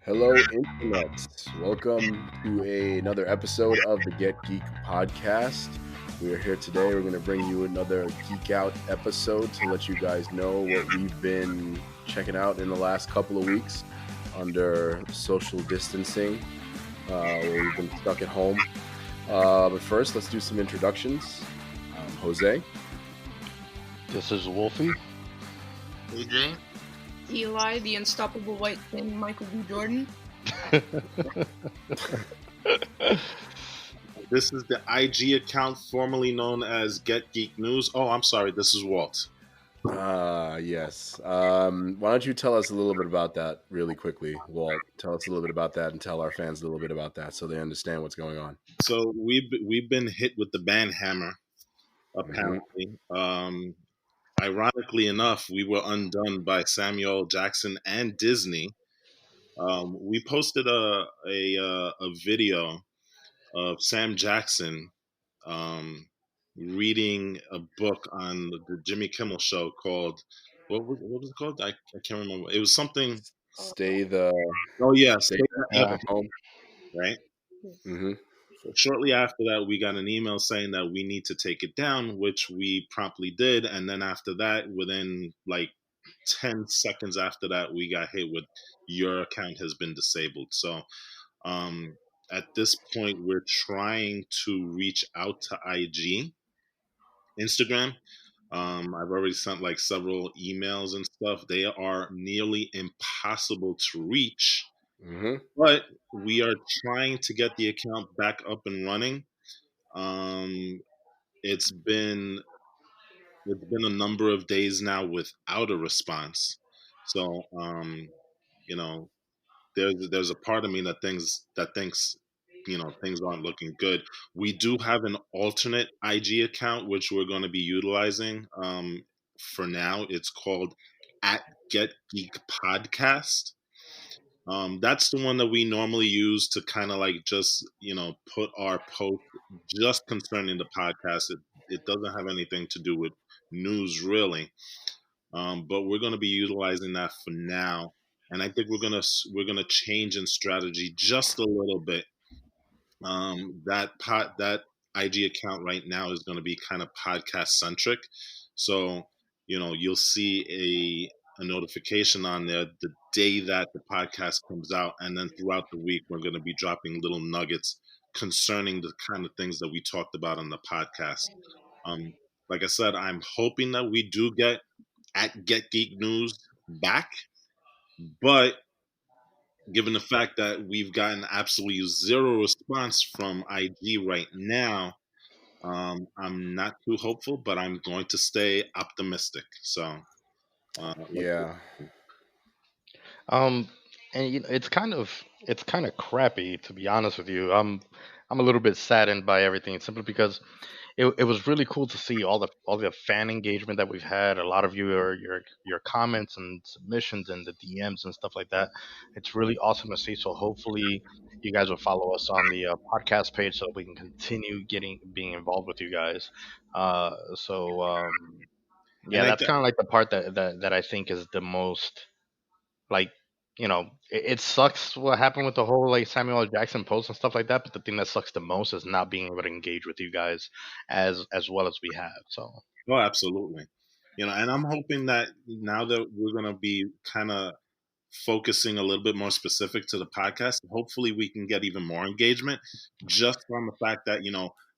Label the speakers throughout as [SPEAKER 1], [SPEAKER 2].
[SPEAKER 1] Hello, Internet. Welcome to another episode of the Get Geek podcast. We are here today. We're going to bring you another Geek Out episode to let you guys know what we've been checking out in the last couple of weeks under social distancing, where we've been stuck at home. But first, let's do some introductions. Jose.
[SPEAKER 2] This is Wolfie.
[SPEAKER 3] AJ.
[SPEAKER 4] Eli, the unstoppable white thing, Michael B. Jordan.
[SPEAKER 3] This is the IG account formerly known as Get Geek News. Oh, I'm sorry. This is Walt.
[SPEAKER 1] Yes. Why don't you tell us a little bit about that really quickly, Walt? Tell us a little bit about that and tell our fans a little bit about that so they understand what's going on.
[SPEAKER 3] So we've been hit with the ban hammer, apparently. Ironically enough, we were undone by Samuel Jackson and Disney. We posted a video of Sam Jackson reading a book on the Jimmy Kimmel show called what was it called? I can't remember. It was something.
[SPEAKER 1] Stay the
[SPEAKER 3] Stay at home, right?
[SPEAKER 1] Mm-hmm.
[SPEAKER 3] So shortly after that, we got an email saying that we need to take it down, which we promptly did. And then after that, within like 10 seconds after that, we got hit with your account has been disabled. So at this point, we're trying to reach out to IG, Instagram. I've already sent like several emails and stuff. They are nearly impossible to reach.
[SPEAKER 1] Mm-hmm.
[SPEAKER 3] But we are trying to get the account back up and running. It's been a number of days now without a response. So there's a part of me that thinks things aren't looking good. We do have an alternate IG account which we're going to be utilizing. For now, it's called @Get Geek Podcast. That's the one that we normally use to kind of like just put our post just concerning the podcast. It doesn't have anything to do with news really, but we're going to be utilizing that for now, and I think we're gonna change in strategy just a little bit. That IG account right now is going to be kind of podcast centric, so you'll see a notification on there the day that the podcast comes out, and then throughout the week we're going to be dropping little nuggets concerning the kind of things that we talked about on the podcast. Like I said, I'm hoping that we do get Get Geek News back, but given the fact that we've gotten absolutely zero response from IG right now, I'm not too hopeful, but I'm going to stay optimistic. So,
[SPEAKER 1] Yeah.
[SPEAKER 2] And it's kind of crappy, to be honest with you. I'm a little bit saddened by everything simply because it was really cool to see all the fan engagement that we've had. A lot of your comments and submissions and the DMs and stuff like that. It's really awesome to see. So hopefully you guys will follow us on the podcast page so we can continue being involved with you guys. Yeah,
[SPEAKER 3] and
[SPEAKER 2] that's kind of like the part that I think is the most like it sucks what happened with the whole like Samuel L. Jackson post and stuff like that, but the thing that sucks the most is not being able to engage with you guys as well as we have. So
[SPEAKER 3] oh, absolutely. And I'm hoping that now that we're going to be kind of focusing a little bit more specific to the podcast, hopefully we can get even more engagement just from the fact that,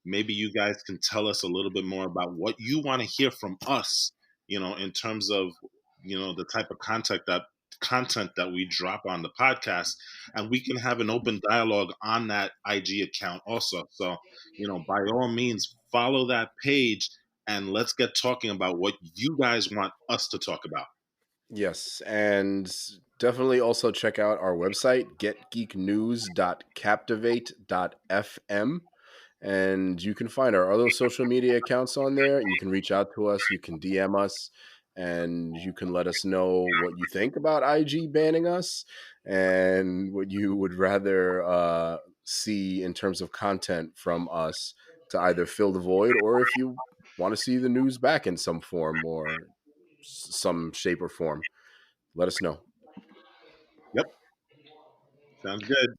[SPEAKER 3] maybe you guys can tell us a little bit more about what you want to hear from us, in terms of, the type of content that we drop on the podcast, and we can have an open dialogue on that IG account also. So, by all means, follow that page and let's get talking about what you guys want us to talk about.
[SPEAKER 1] Yes, and definitely also check out our website, getgeeknews.captivate.fm, and you can find our other social media accounts on there. You can reach out to us, you can DM us, and you can let us know what you think about IG banning us and what you would rather see in terms of content from us to either fill the void, or if you want to see the news back in some form or some shape or form. Let us know.
[SPEAKER 3] Yep. Sounds good.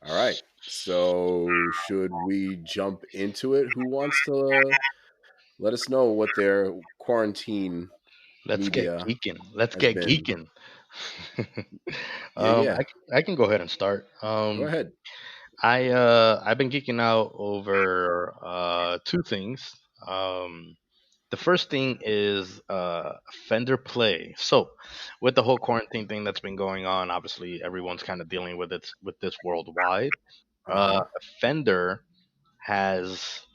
[SPEAKER 1] All right. So, should we jump into it? Who wants to let us know what their quarantine
[SPEAKER 2] Let's get
[SPEAKER 1] media
[SPEAKER 2] geeking. Let's
[SPEAKER 1] has
[SPEAKER 2] get
[SPEAKER 1] been?
[SPEAKER 2] geeking.
[SPEAKER 1] Yeah, yeah.
[SPEAKER 2] I can go ahead and start.
[SPEAKER 1] Go ahead.
[SPEAKER 2] I've been geeking out over two things. Um, the first thing is Fender Play. So, with the whole quarantine thing that's been going on, obviously everyone's kind of dealing with this worldwide.
[SPEAKER 1] Uh huh.
[SPEAKER 2] Fender has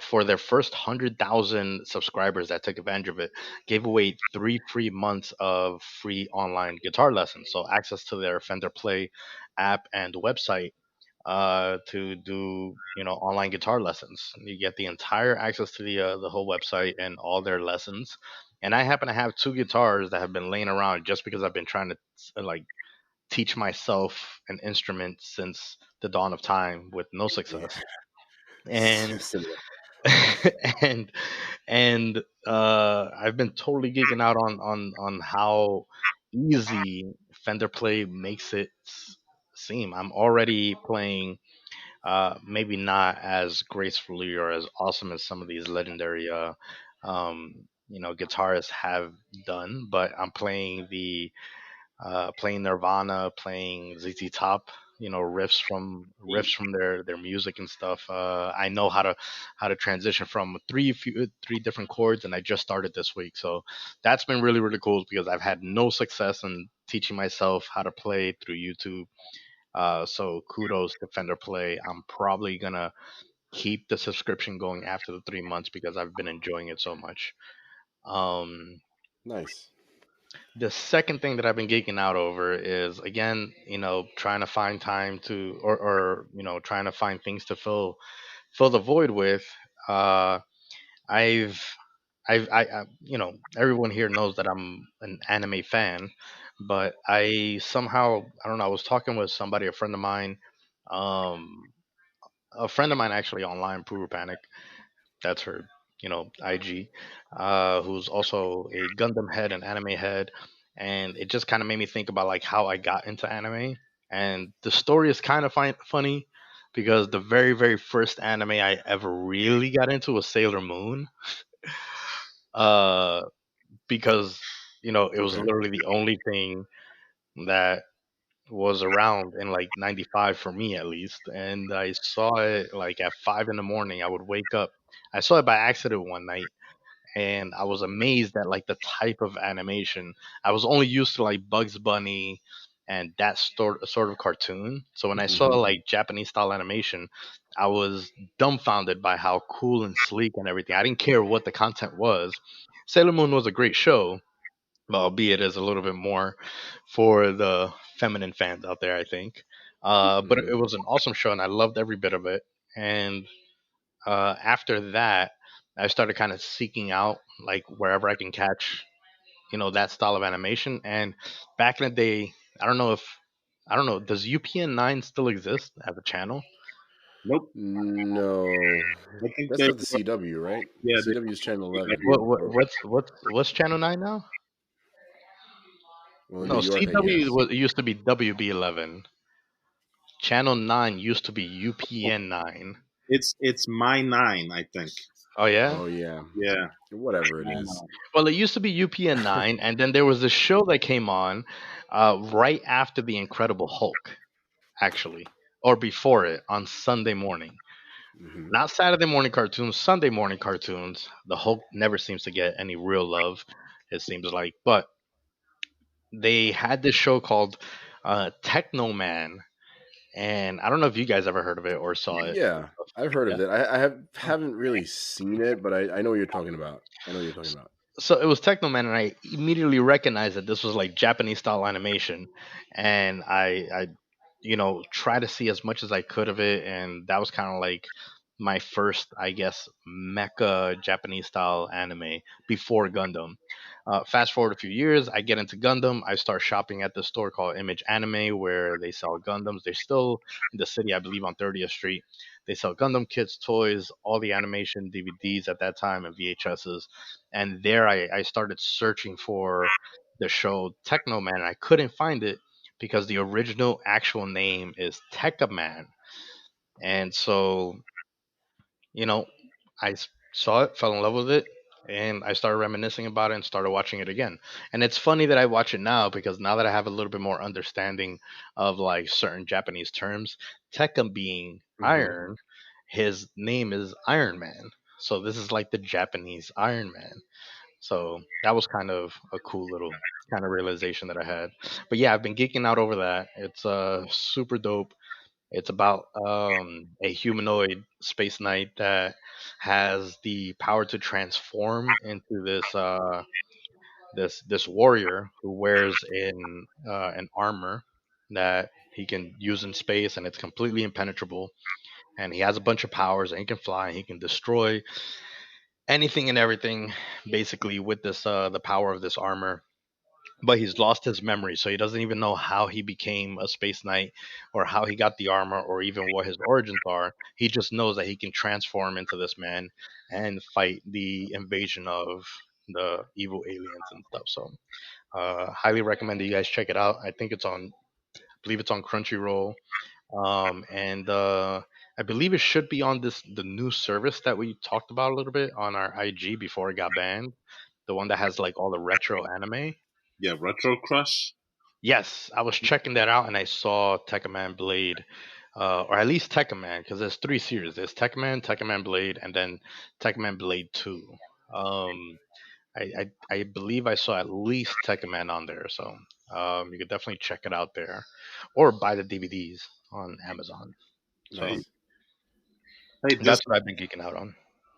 [SPEAKER 2] for their first 100,000 subscribers that took advantage of it, gave away 3 free months of free online guitar lessons. So access to their Fender Play app and website to do online guitar lessons. You get the entire access to the whole website and all their lessons. And I happen to have two guitars that have been laying around just because I've been trying to like teach myself an instrument since the dawn of time with no
[SPEAKER 1] Yeah.
[SPEAKER 2] success. And
[SPEAKER 1] Similar.
[SPEAKER 2] and I've been totally geeking out on how easy Fender Play makes it seem. I'm already playing maybe not as gracefully or as awesome as some of these legendary guitarists have done, but I'm playing Nirvana, playing ZZ Top, riffs from their music and stuff. I know how to transition from three different chords, and I just started this week, so that's been really really cool because I've had no success in teaching myself how to play through YouTube. So kudos to Fender Play. I'm probably gonna keep the subscription going after the 3 months because I've been enjoying it so much. Um,
[SPEAKER 1] Nice.
[SPEAKER 2] the second thing that I've been geeking out over is again, trying to find time to or trying to find things to fill the void with. Uh, I've everyone here knows that I'm an anime fan, but I somehow I don't know. I was talking with somebody, um, a friend of mine actually online, Puru Panic. That's her, IG, who's also a Gundam head and anime head, and it just kind of made me think about like how I got into anime, and the story is kind of funny because the very very first anime I ever really got into was Sailor Moon, uh, because it was
[SPEAKER 1] Okay.
[SPEAKER 2] literally the only thing that was around in like 95 for me at least, and I saw it like at 5 in the morning. I would wake up. I saw it by accident one night, and I was amazed at like the type of animation. I was only used to like Bugs Bunny and that sort of cartoon. So when I saw
[SPEAKER 1] Hmm.
[SPEAKER 2] like Japanese style animation, I was dumbfounded by how cool and sleek and everything. I didn't care what the content was. Sailor Moon was a great show, albeit as a little bit more for the feminine fans out there, I think. But
[SPEAKER 1] Hmm.
[SPEAKER 2] it was an awesome show, and I loved every bit of it. And after that, I started kind of seeking out like wherever I can catch, that style of animation. And back in the day, I don't know if I don't know, does UPN 9 still exist as a channel?
[SPEAKER 3] Nope.
[SPEAKER 1] No,
[SPEAKER 3] I think
[SPEAKER 1] that's
[SPEAKER 3] they
[SPEAKER 1] not the
[SPEAKER 3] were,
[SPEAKER 1] CW, right?
[SPEAKER 3] yeah, they
[SPEAKER 1] CW is channel 11,
[SPEAKER 2] What
[SPEAKER 1] or
[SPEAKER 2] what's channel 9 now?
[SPEAKER 1] well, in New
[SPEAKER 2] No,
[SPEAKER 1] York, I guess.
[SPEAKER 2] it used to be WB11. Channel 9 used to be UPN 9.
[SPEAKER 3] it's my nine, I think.
[SPEAKER 2] Oh yeah.
[SPEAKER 1] Oh yeah,
[SPEAKER 3] Yeah.
[SPEAKER 1] whatever it
[SPEAKER 3] My
[SPEAKER 1] is.
[SPEAKER 3] nine.
[SPEAKER 2] Well, it used to be UPN 9, and then there was this show that came on right after the Incredible Hulk, actually, or before it on Sunday morning.
[SPEAKER 1] Hmm.
[SPEAKER 2] Not Saturday morning cartoons, Sunday morning cartoons. The Hulk never seems to get any real love, it seems like. But they had this show called Techno Man, and I don't know if you guys ever heard of it or saw it.
[SPEAKER 1] Yeah, I've heard
[SPEAKER 2] Yeah.
[SPEAKER 1] of it. I haven't really seen it, but I know what you're talking about. I know what you're talking about.
[SPEAKER 2] So it was Technoman, and I immediately recognized that this was like Japanese style animation, and I try to see as much as I could of it, and that was kind of like my first, I guess, mecha Japanese style anime before Gundam. Fast forward a few years, I get into Gundam. I start shopping at the store called Image Anime, where they sell Gundams. They're still in the city, I believe, on 30th Street. They sell Gundam kits, toys, all the animation DVDs at that time, and VHSs. And there I started searching for the show Techno Man, and I couldn't find it. because the original actual name is Tekkaman. And so, you know, saw it, fell in love with it, and I started reminiscing about it and started watching it again. And it's funny that I watch it now because now that I have a little bit more understanding of like certain Japanese terms, Tekka being
[SPEAKER 1] Mm-hmm.
[SPEAKER 2] iron, his name is Iron Man. So this is like the Japanese Iron Man. So that was kind of a cool little kind of realization that I had. But yeah, I've been geeking out over that. It's super dope. It's about a humanoid space knight that has the power to transform into this warrior who wears an armor that he can use in space, and it's completely impenetrable. And he has a bunch of powers, and he can fly, and he can destroy anything and everything, basically with this the power of this armor. But he's lost his memory, so he doesn't even know how he became a space knight or how he got the armor or even what his origins are. He just knows that he can transform into this man and fight the invasion of the evil aliens and stuff. So highly recommend that you guys check it out. I think it's on, I believe it's on Crunchyroll. And I believe it should be on the new service that we talked about a little bit on our IG before it got banned, the one that has like all the retro anime.
[SPEAKER 3] Yeah, Retro Crush.
[SPEAKER 2] Yes, I was checking that out and I saw Tekkaman Blade, or at least Tekkaman, because there's three series. There's Tekkaman, Tekkaman Blade, and then Tekkaman Blade 2. Um, I believe I saw at least Tekkaman on there, so you could definitely check it out there, or buy the DVDs on Amazon. So
[SPEAKER 1] Nice.
[SPEAKER 3] Hey,
[SPEAKER 2] that's what I've been geeking out on.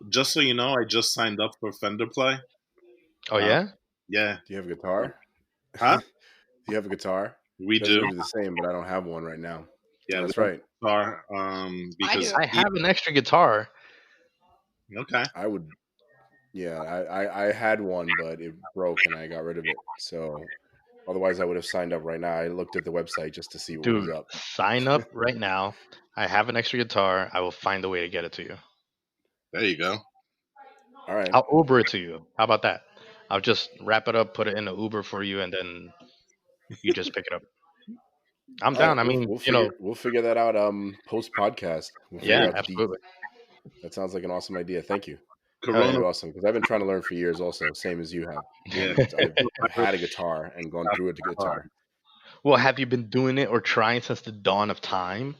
[SPEAKER 3] just so you know, I just signed up for Fender Play.
[SPEAKER 2] Oh yeah,
[SPEAKER 3] Yeah.
[SPEAKER 1] Do you have a guitar?
[SPEAKER 3] Huh?
[SPEAKER 1] Do you have a guitar?
[SPEAKER 3] We
[SPEAKER 1] You guys are
[SPEAKER 3] do.
[SPEAKER 1] gonna be the same, but I don't have one right now.
[SPEAKER 3] Yeah,
[SPEAKER 1] That's
[SPEAKER 3] we
[SPEAKER 1] right.
[SPEAKER 3] are. Because
[SPEAKER 4] do.
[SPEAKER 2] I have an extra guitar.
[SPEAKER 3] okay.
[SPEAKER 1] I would. Yeah, I had one, but it broke and I got rid of it. So otherwise, I would have signed up right now. I looked at the website just to see what was
[SPEAKER 2] Dude,
[SPEAKER 1] up.
[SPEAKER 2] sign up right now. I have an extra guitar. I will find a way to get it to you.
[SPEAKER 3] There you go.
[SPEAKER 1] All right.
[SPEAKER 2] I'll Uber it to you. How about that? I'll just wrap it up, put it in an Uber for you, and then you just pick it up. I'm
[SPEAKER 1] All right.
[SPEAKER 2] down. I
[SPEAKER 1] We'll
[SPEAKER 2] mean,
[SPEAKER 1] we'll figure that out. Post podcast, we'll figure
[SPEAKER 2] yeah,
[SPEAKER 1] out the deets.
[SPEAKER 2] absolutely.
[SPEAKER 1] That sounds like an awesome idea. Thank you.
[SPEAKER 2] Hell
[SPEAKER 1] That'd
[SPEAKER 2] yeah.
[SPEAKER 3] Corona.
[SPEAKER 1] be awesome because I've been trying to learn for years, also, same as you have.
[SPEAKER 3] Yeah.
[SPEAKER 1] And I've had a guitar and gone through a guitar
[SPEAKER 2] Well, have you been doing it or trying since the dawn of time?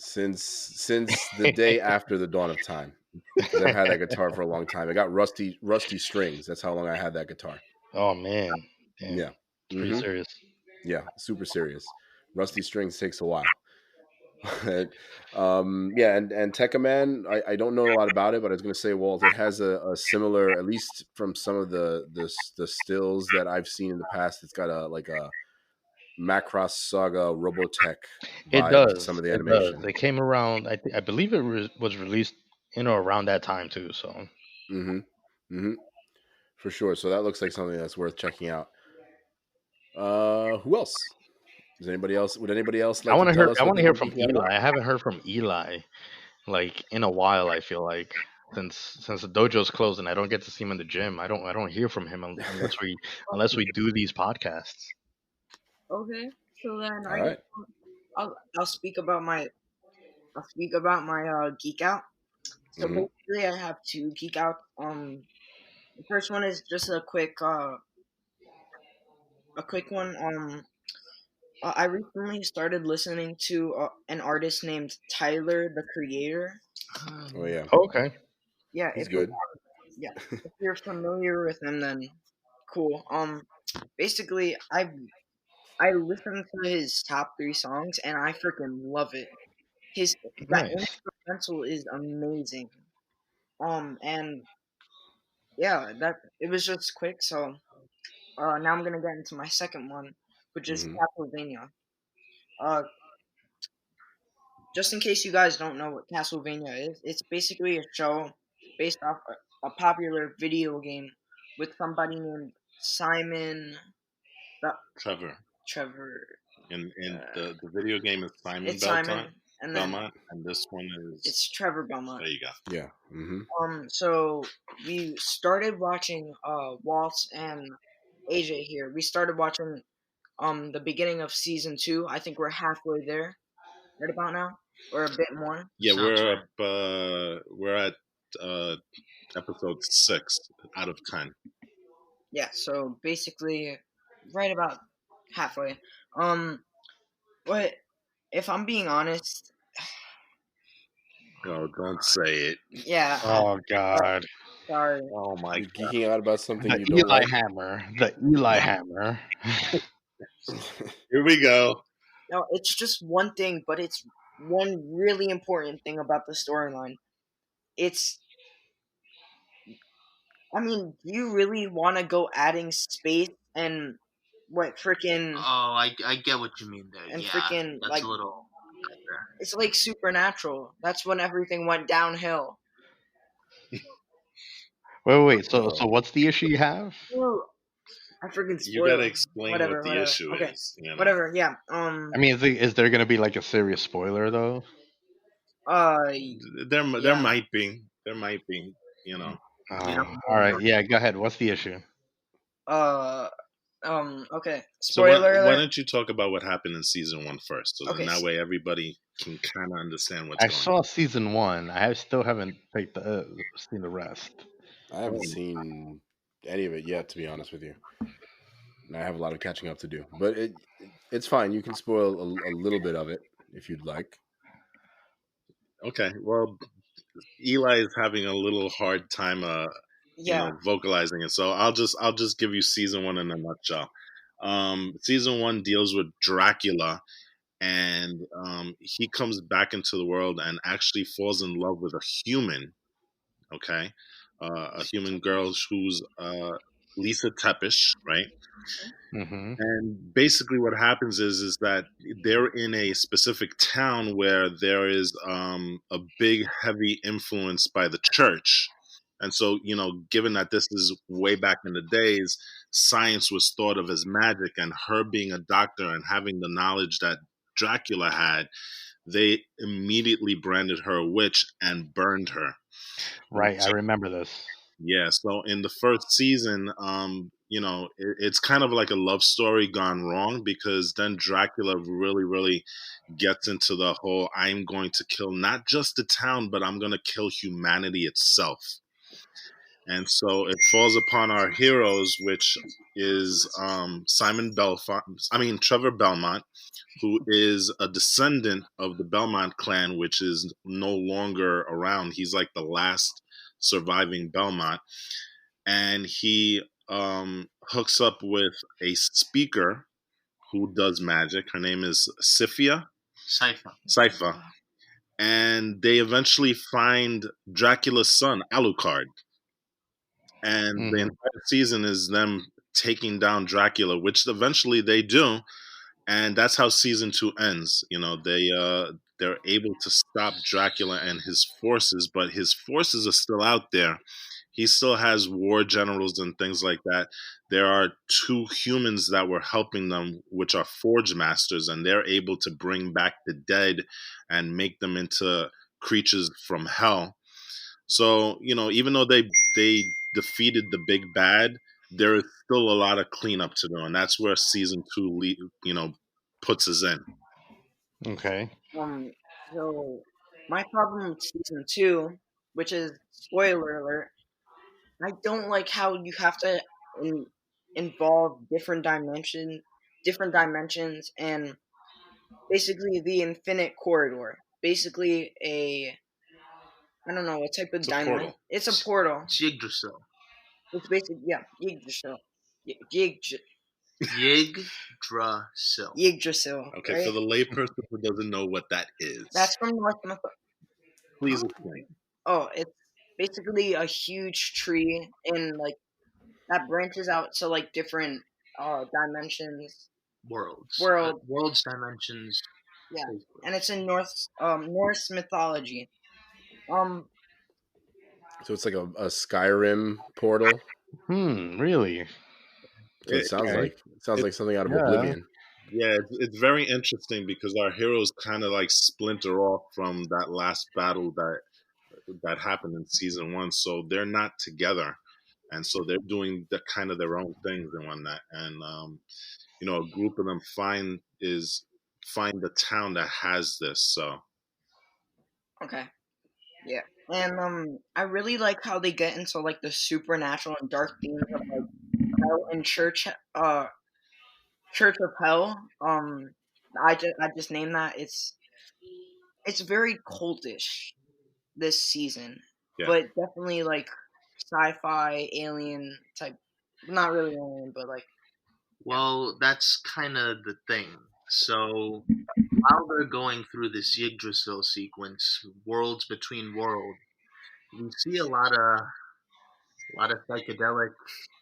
[SPEAKER 1] since the day after the dawn of time. Because I've had that guitar for a long time. I got rusty strings. That's how long I had that guitar.
[SPEAKER 2] Oh man, damn,
[SPEAKER 1] Yeah.
[SPEAKER 2] it's pretty serious.
[SPEAKER 1] Yeah, super serious. Rusty strings takes a while. Yeah, and Tekkaman, I don't know a lot about it, but I was going to say, Walt, it has a similar, at least from some of the stills that I've seen in the past. It's got a Macross Saga Robotech
[SPEAKER 2] It
[SPEAKER 1] vibe to some
[SPEAKER 2] does.
[SPEAKER 1] of the
[SPEAKER 2] It does.
[SPEAKER 1] animation.
[SPEAKER 2] It came around. I believe it was released in or around that time too. So
[SPEAKER 1] Mm-hmm. Mm-hmm. For sure. So that looks like something that's worth checking out. Who else? Does anybody else? Would anybody else
[SPEAKER 2] I
[SPEAKER 1] like to
[SPEAKER 2] want to
[SPEAKER 1] tell
[SPEAKER 2] hear.
[SPEAKER 1] us
[SPEAKER 2] I
[SPEAKER 1] what
[SPEAKER 2] want to
[SPEAKER 1] they've
[SPEAKER 2] hear
[SPEAKER 1] been
[SPEAKER 2] from
[SPEAKER 1] geeking out about?
[SPEAKER 2] Eli. I haven't heard from Eli like in a while. I feel like since the dojo's closed and I don't get to see him in the gym. I don't hear from him unless we do these podcasts.
[SPEAKER 4] Okay. So then
[SPEAKER 1] All right.
[SPEAKER 4] I'll speak about my geek out. So
[SPEAKER 1] Mm-hmm.
[SPEAKER 4] basically, I have two geek out. The first one is just a quick one. I recently started listening to an artist named Tyler, the Creator.
[SPEAKER 1] Oh yeah,
[SPEAKER 2] Okay.
[SPEAKER 4] Yeah,
[SPEAKER 1] he's good.
[SPEAKER 4] yeah, if you're familiar with him, then cool. Basically, I listened to his top three songs and I freaking love it. That
[SPEAKER 2] Nice.
[SPEAKER 4] instrumental is amazing. And yeah, that it was just quick. So now I'm gonna get into my second one, which is
[SPEAKER 1] Mm-hmm.
[SPEAKER 4] Castlevania. Uh, just in case you guys don't know what Castlevania is, it's basically a show based off a popular video game with somebody named Simon
[SPEAKER 3] Trevor.
[SPEAKER 4] Trevor.
[SPEAKER 3] And
[SPEAKER 4] Uh,
[SPEAKER 3] the video game is Simon
[SPEAKER 4] it's Simon, and then
[SPEAKER 3] Belmont, and this one is
[SPEAKER 4] it's Trevor Belmont.
[SPEAKER 3] there you go.
[SPEAKER 1] Yeah. Mm-hmm.
[SPEAKER 4] So we started watching Walt and AJ here. We started watching the beginning of season 2. I think we're halfway there, right about now, or a bit more.
[SPEAKER 3] Yeah,
[SPEAKER 5] Sounds
[SPEAKER 3] we're
[SPEAKER 5] right.
[SPEAKER 3] up. We're at episode 6 out of 10.
[SPEAKER 4] Yeah, so basically, right about halfway. But if I'm being honest,
[SPEAKER 3] Oh, don't say it.
[SPEAKER 4] yeah,
[SPEAKER 2] Oh God,
[SPEAKER 4] sorry.
[SPEAKER 3] Oh my
[SPEAKER 1] You're
[SPEAKER 3] god.
[SPEAKER 1] geeking out about something
[SPEAKER 2] the
[SPEAKER 1] you don't
[SPEAKER 2] Eli
[SPEAKER 1] like.
[SPEAKER 2] Hammer, the Eli Hammer.
[SPEAKER 3] Here we go.
[SPEAKER 4] No, it's just one thing, but it's one really important thing about the storyline. It's, I mean, do you really want to go adding space and what freaking
[SPEAKER 5] Oh, I get what you mean there.
[SPEAKER 4] and
[SPEAKER 5] Yeah,
[SPEAKER 4] freaking
[SPEAKER 5] that's
[SPEAKER 4] like
[SPEAKER 5] a little there.
[SPEAKER 4] it's like supernatural. That's when everything went downhill.
[SPEAKER 2] Wait. So what's the issue you have?
[SPEAKER 4] Ooh, I freaking
[SPEAKER 3] You gotta
[SPEAKER 4] spoiled.
[SPEAKER 3] explain
[SPEAKER 4] Whatever,
[SPEAKER 3] what the
[SPEAKER 4] whatever.
[SPEAKER 3] issue
[SPEAKER 4] Okay,
[SPEAKER 3] is. You know.
[SPEAKER 4] whatever. Yeah.
[SPEAKER 2] I mean, is there going to be like a serious spoiler though?
[SPEAKER 3] There
[SPEAKER 4] Yeah.
[SPEAKER 3] might be. There might be. You know.
[SPEAKER 2] All right, yeah, go ahead. What's the issue?
[SPEAKER 4] Okay.
[SPEAKER 3] So
[SPEAKER 4] Spoiler
[SPEAKER 3] why
[SPEAKER 4] alert.
[SPEAKER 3] don't you talk about what happened in season 1 first, so
[SPEAKER 4] Okay,
[SPEAKER 3] then that way everybody can kind of understand what's
[SPEAKER 2] I
[SPEAKER 3] going
[SPEAKER 2] saw season 1. I still haven't seen the rest.
[SPEAKER 1] I haven't seen any of it yet, to be honest with you. And I have a lot of catching up to do. But it's fine. You can spoil a little bit of it if you'd like.
[SPEAKER 3] on. Okay, well, Eli is having a little hard time,
[SPEAKER 4] yeah.
[SPEAKER 3] vocalizing it. So I'll just give you season 1 in a nutshell. Season 1 deals with Dracula, and he comes back into the world and actually falls in love with a human. Okay, a human girl who's Lisa Tepish, right?
[SPEAKER 2] Mm-hmm.
[SPEAKER 3] And basically, what happens is that they're in a specific town where there is a big, heavy influence by the church. And so, given that this is way back in the days, science was thought of as magic, and her being a doctor and having the knowledge that Dracula had, they immediately branded her a witch and burned her.
[SPEAKER 2] Right, I remember this.
[SPEAKER 3] Yeah, so in the first season, it's kind of like a love story gone wrong, because then Dracula really, really gets into the whole I'm going to kill not just the town, but I'm going to kill humanity itself. And so it falls upon our heroes, which is Trevor Belmont, who is a descendant of the Belmont clan, which is no longer around. He's like the last surviving Belmont. And he hooks up with a speaker who does magic. Her name is Sypha. And they eventually find Dracula's son, Alucard. And the entire season is them taking down Dracula, which eventually they do. And that's how season 2 ends. They're able to stop Dracula and his forces, but his forces are still out there. He still has war generals and things like that. There are 2 humans that were helping them, which are Forge Masters, and they're able to bring back the dead and make them into creatures from hell. So, even though they defeated the big bad, there is still a lot of cleanup to do, and that's where season 2, puts us in.
[SPEAKER 2] Okay.
[SPEAKER 4] So my problem with season 2, which is spoiler alert, I don't like how you have to involve different dimensions, and basically the infinite corridor. Basically I don't know, a type of
[SPEAKER 3] It's a
[SPEAKER 4] diamond.
[SPEAKER 3] portal.
[SPEAKER 4] It's a portal.
[SPEAKER 5] It's Yggdrasil.
[SPEAKER 4] It's basically Yggdrasil.
[SPEAKER 5] Yggdrasil.
[SPEAKER 4] Yggdrasil.
[SPEAKER 3] Okay,
[SPEAKER 4] right?
[SPEAKER 3] for the layperson who doesn't know what that is,
[SPEAKER 4] That's from North mythology.
[SPEAKER 3] please explain.
[SPEAKER 4] Oh, it's basically a huge tree in like that branches out to like different dimensions.
[SPEAKER 5] Worlds, dimensions.
[SPEAKER 4] Yeah, and it's in Norse mythology.
[SPEAKER 1] So it's like a Skyrim portal.
[SPEAKER 2] Really?
[SPEAKER 1] So it sounds
[SPEAKER 2] Okay.
[SPEAKER 1] like something out of
[SPEAKER 2] Yeah.
[SPEAKER 1] Oblivion.
[SPEAKER 3] Yeah, it's very interesting because our heroes kind of like splinter off from that last battle that happened in season 1. So they're not together, and so they're doing the kind of their own things and whatnot. And a group of them find the town that has this. So
[SPEAKER 4] Okay. Yeah. And I really like how they get into like the supernatural and dark themes of like hell and Church of Hell. I just named that. It's very cultish this season,
[SPEAKER 3] yeah,
[SPEAKER 4] but definitely like sci-fi alien type. Not really alien, but like
[SPEAKER 5] Well, that's kind of the thing. So while they're going through this Yggdrasil sequence, worlds between worlds, we see a lot of psychedelic.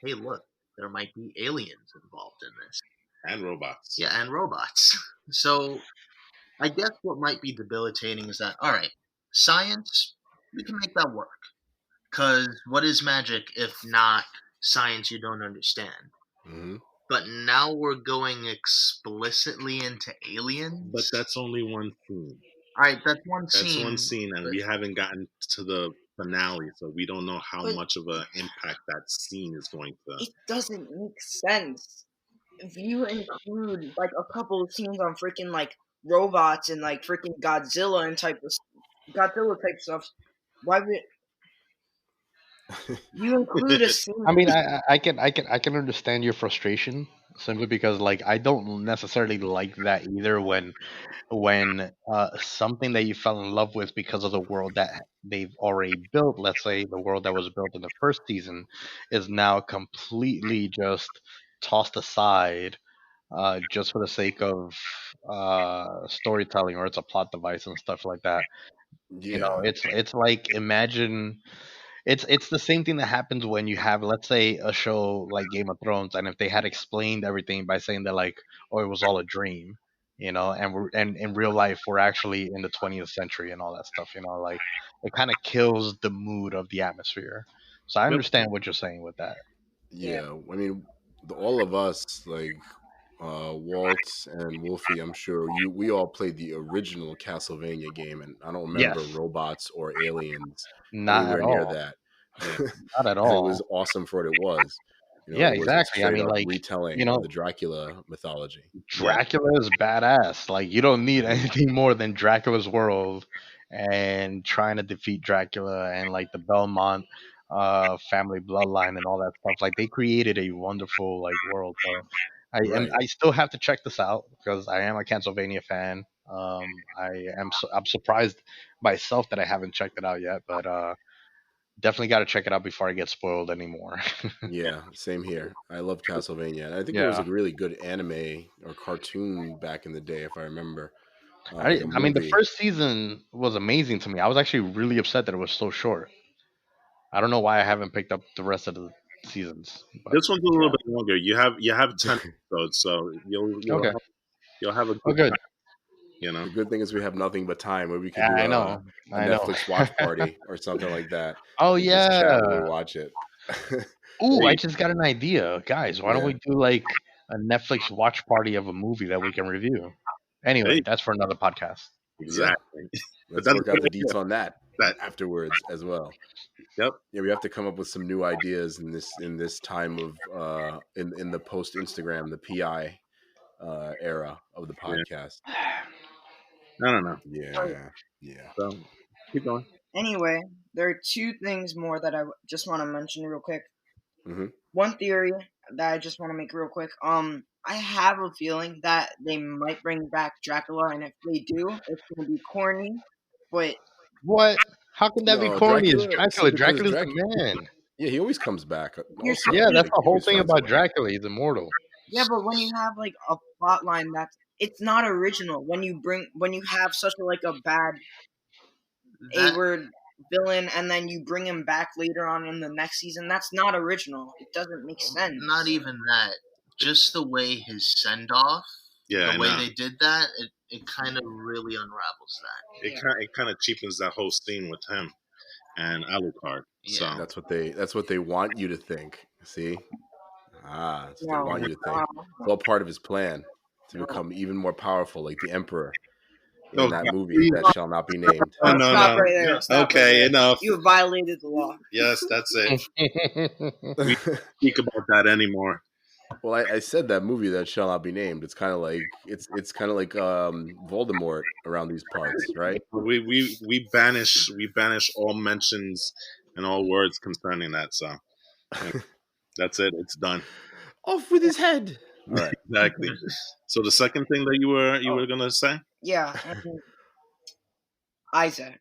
[SPEAKER 5] Hey, look, there might be aliens involved in this.
[SPEAKER 3] and robots.
[SPEAKER 5] Yeah, and robots. So I guess what might be debilitating is that, all right, science, we can make that work. Because what is magic if not science you don't understand?
[SPEAKER 1] Hmm.
[SPEAKER 5] But now we're going explicitly into aliens.
[SPEAKER 3] But that's only one scene.
[SPEAKER 5] All right, that's one
[SPEAKER 3] That's
[SPEAKER 5] scene.
[SPEAKER 3] one scene, and we haven't gotten to the finale, so we don't know how
[SPEAKER 4] But-
[SPEAKER 3] much of an impact that scene is going to.
[SPEAKER 4] it doesn't make sense. If you include like a couple of scenes on freaking like robots and like freaking Godzilla type stuff, why would you include a scene?
[SPEAKER 2] I mean, I can understand your frustration simply because like I don't necessarily like that either when something that you fell in love with because of the world that they've already built, let's say the world that was built in the first season, is now completely just tossed aside just for the sake of storytelling, or it's a plot device and stuff like that. You know,
[SPEAKER 1] Yeah.
[SPEAKER 2] it's like, imagine it's the same thing that happens when you have, let's say, a show like Game of Thrones, and if they had explained everything by saying that like, oh, it was all a dream, and in real life we're actually in the 20th century and all that stuff, like it kind of kills the mood of the atmosphere. So I
[SPEAKER 3] Yep.
[SPEAKER 2] understand what you're saying with that.
[SPEAKER 1] Yeah. I mean, all of us, like Walt and Wolfie, I'm sure we all played the original Castlevania game, and I don't remember
[SPEAKER 2] Yes,
[SPEAKER 1] robots or aliens
[SPEAKER 2] not at
[SPEAKER 1] anywhere near
[SPEAKER 2] all.
[SPEAKER 1] that.
[SPEAKER 5] Yeah.
[SPEAKER 2] Not at
[SPEAKER 1] And it was
[SPEAKER 2] all.
[SPEAKER 1] awesome for what it was.
[SPEAKER 2] Yeah,
[SPEAKER 1] It was a
[SPEAKER 2] exactly. I
[SPEAKER 1] straight
[SPEAKER 2] mean,
[SPEAKER 1] up
[SPEAKER 2] like, you
[SPEAKER 1] retelling of
[SPEAKER 2] know,
[SPEAKER 1] the Dracula mythology.
[SPEAKER 3] Yeah,
[SPEAKER 2] Dracula is badass. Like, you don't need
[SPEAKER 1] Mhm.
[SPEAKER 2] anything more than Dracula's world and trying to defeat Dracula and like the Belmont family bloodline and all that stuff. Like, they created a wonderful like world. So
[SPEAKER 1] Right.
[SPEAKER 2] I still have to check this out because I am a Castlevania fan. I'm surprised myself that I haven't checked it out yet, but definitely got to check it out before I get spoiled anymore.
[SPEAKER 1] Yeah, same here. I love Castlevania. And I think there was
[SPEAKER 2] Yeah.
[SPEAKER 1] a really good anime or cartoon back in the day, if I remember, like
[SPEAKER 2] I,
[SPEAKER 1] a
[SPEAKER 2] I mean, the
[SPEAKER 1] movie.
[SPEAKER 2] first season was amazing to me. I was actually really upset that it was so short. I don't know why I haven't picked up the rest of the seasons, but
[SPEAKER 3] this one's a little
[SPEAKER 2] yeah.
[SPEAKER 3] bit longer. You have 10 episodes, so
[SPEAKER 2] Okay.
[SPEAKER 3] you'll have a
[SPEAKER 2] Oh,
[SPEAKER 3] good
[SPEAKER 2] good.
[SPEAKER 3] time. You know,
[SPEAKER 1] The good thing is we have nothing but time where we could
[SPEAKER 2] Yeah,
[SPEAKER 1] do
[SPEAKER 2] I know.
[SPEAKER 1] a
[SPEAKER 2] I know.
[SPEAKER 1] Netflix watch party or something like that
[SPEAKER 2] Oh
[SPEAKER 1] and just chat while
[SPEAKER 2] yeah.
[SPEAKER 1] we watch it.
[SPEAKER 2] Ooh, I
[SPEAKER 3] hey,
[SPEAKER 2] just got an idea, guys. Why don't
[SPEAKER 1] Yeah,
[SPEAKER 2] we do like a Netflix watch party of a movie that we can review? Anyway,
[SPEAKER 3] hey,
[SPEAKER 2] that's for another podcast.
[SPEAKER 1] yeah.
[SPEAKER 3] exactly. But
[SPEAKER 1] Let's
[SPEAKER 3] that's
[SPEAKER 1] work out the deets on that
[SPEAKER 3] that.
[SPEAKER 1] afterwards as well.
[SPEAKER 3] Yep.
[SPEAKER 1] Yeah, we have to come up with some new ideas in this time of in the post Instagram, the PI era of the
[SPEAKER 3] Yeah.
[SPEAKER 1] podcast.
[SPEAKER 3] I don't know.
[SPEAKER 1] Yeah, yeah.
[SPEAKER 3] So keep going.
[SPEAKER 4] Anyway, there are two things more that I just want to mention real quick.
[SPEAKER 1] Hmm.
[SPEAKER 4] One theory that I just want to make real quick. I have a feeling that they might bring back Dracula, and if they do, it's going to be corny. But
[SPEAKER 2] What? How can that be
[SPEAKER 1] No,
[SPEAKER 2] corny? It's
[SPEAKER 1] Dracula. See,
[SPEAKER 2] Dracula.
[SPEAKER 1] because
[SPEAKER 2] Dracula's the
[SPEAKER 1] Dracula,
[SPEAKER 2] man.
[SPEAKER 1] yeah, he always comes back.
[SPEAKER 4] here's
[SPEAKER 1] Also,
[SPEAKER 2] Yeah, that's
[SPEAKER 1] like
[SPEAKER 2] the
[SPEAKER 1] he
[SPEAKER 2] whole
[SPEAKER 1] always
[SPEAKER 2] thing
[SPEAKER 1] finds a
[SPEAKER 2] about
[SPEAKER 1] way.
[SPEAKER 2] Dracula. He's immortal.
[SPEAKER 4] yeah, but when you have like a plot line that's it's not original. When you have such a bad A
[SPEAKER 5] That
[SPEAKER 4] word villain, and then you bring him back later on in the next season, that's not original. It doesn't make sense.
[SPEAKER 5] not even that. Just the way his send off,
[SPEAKER 3] Yeah, I
[SPEAKER 5] the way
[SPEAKER 3] know.
[SPEAKER 5] they did that, it kind of really unravels that.
[SPEAKER 3] It kind of cheapens that whole scene with him and Alucard. So
[SPEAKER 5] Yeah.
[SPEAKER 1] That's what they want you to think. See, that's what they
[SPEAKER 4] No,
[SPEAKER 1] want you to think. It's all part of his plan to
[SPEAKER 4] no.
[SPEAKER 1] become even more powerful, like the Emperor in
[SPEAKER 3] oh,
[SPEAKER 1] that
[SPEAKER 3] God,
[SPEAKER 1] movie
[SPEAKER 3] please.
[SPEAKER 1] that shall not be named.
[SPEAKER 3] Oh, no,
[SPEAKER 4] Stop
[SPEAKER 3] no.
[SPEAKER 4] right there. Stop
[SPEAKER 3] Okay,
[SPEAKER 4] right there.
[SPEAKER 3] enough.
[SPEAKER 4] You have violated the law.
[SPEAKER 3] Yes, that's it. We speak about that anymore.
[SPEAKER 1] Well, I said that movie that shall not be named. It's kind of like Voldemort around these parts, right?
[SPEAKER 3] We banish all mentions and all words concerning that. So you know, that's it. It's done.
[SPEAKER 1] Off with his head. All right.
[SPEAKER 3] Exactly. So the second thing that you were gonna say?
[SPEAKER 4] Yeah, Isaac.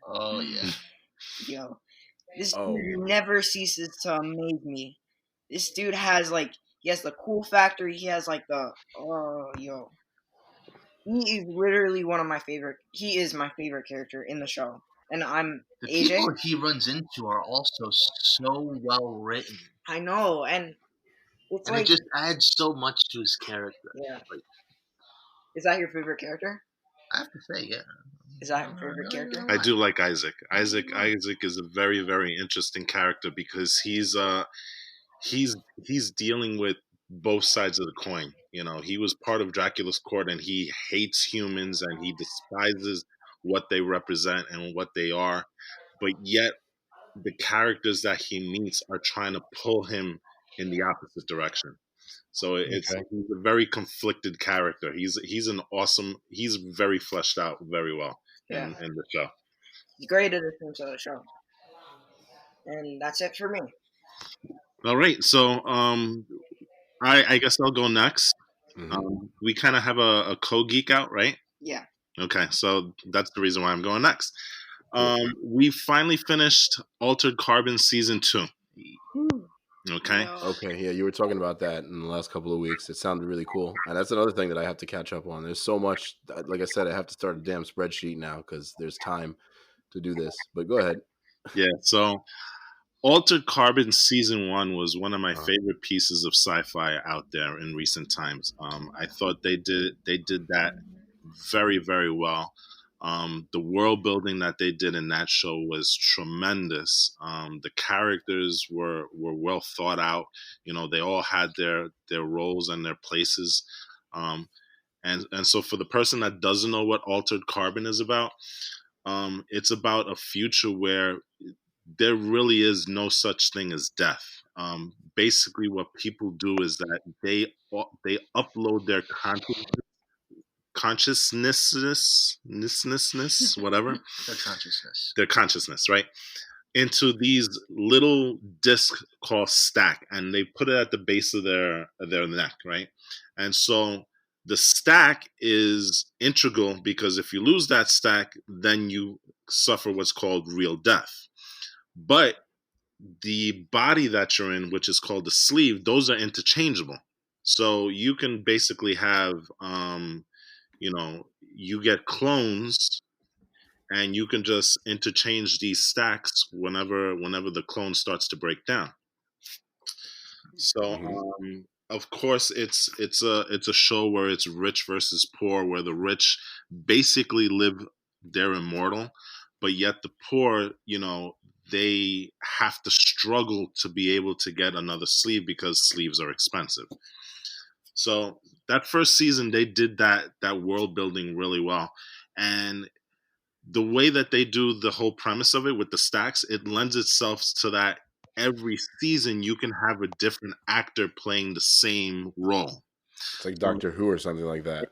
[SPEAKER 5] Oh yeah.
[SPEAKER 4] Yo, this
[SPEAKER 1] Oh.
[SPEAKER 4] dude never ceases to amaze me. This dude has he has the cool factor. He has the yo. He is literally one of my favorite. He is my favorite character in the show, and I'm
[SPEAKER 5] The
[SPEAKER 4] AJ.
[SPEAKER 5] people he runs into are also so well written,
[SPEAKER 4] I know, and it's
[SPEAKER 5] and it just adds so much to his character.
[SPEAKER 4] Yeah.
[SPEAKER 5] Like,
[SPEAKER 4] Is that your favorite character?
[SPEAKER 5] I have to say, yeah.
[SPEAKER 4] Is that your favorite character?
[SPEAKER 3] I do like Isaac. Isaac is a very, very interesting character because he's dealing with both sides of the coin. You know, he was part of Dracula's court and he hates humans and he despises what they represent and what they are. But yet the characters that he meets are trying to pull him in the opposite direction. So he's a very conflicted character. He's very fleshed out very well in the show.
[SPEAKER 4] He's a great addition to the show. And that's it for me.
[SPEAKER 3] All right, so I guess I'll go next.
[SPEAKER 1] Mhm.
[SPEAKER 3] We kind of have a co-geek out, right?
[SPEAKER 4] Yeah.
[SPEAKER 3] Okay, so that's the reason why I'm going next. We finally finished Altered Carbon Season 2. Okay.
[SPEAKER 1] Okay, yeah, you were talking about that in the last couple of weeks. It sounded really cool, and that's another thing that I have to catch up on. There's so much. Like I said, I have to start a damn spreadsheet now because there's time to do this. But go ahead.
[SPEAKER 3] Yeah. So, Altered Carbon Season 1 was one of my favorite pieces of sci-fi out there in recent times. I thought they did that very, very well. The world building that they did in that show was tremendous. The characters were well thought out. You know, they all had their roles and their places. And so for the person that doesn't know what Altered Carbon is about, it's about a future where there really is no such thing as death. Basically, what people do is that they upload their consciousness, whatever, their consciousness, right, into these little discs called stack, and they put it at the base of their neck, right? And so the stack is integral because if you lose that stack, then you suffer what's called real death. But the body that you're in, which is called the sleeve, those are interchangeable. So you can basically have you get clones and you can just interchange these stacks whenever the clone starts to break down. So of course it's a show where it's rich versus poor, where the rich basically they're immortal, but yet the poor, they have to struggle to be able to get another sleeve because sleeves are expensive. So that first season, they did that world building really well. And the way that they do the whole premise of it with the stacks, it lends itself to that every season you can have a different actor playing the same role.
[SPEAKER 1] It's like Doctor Who or something like that.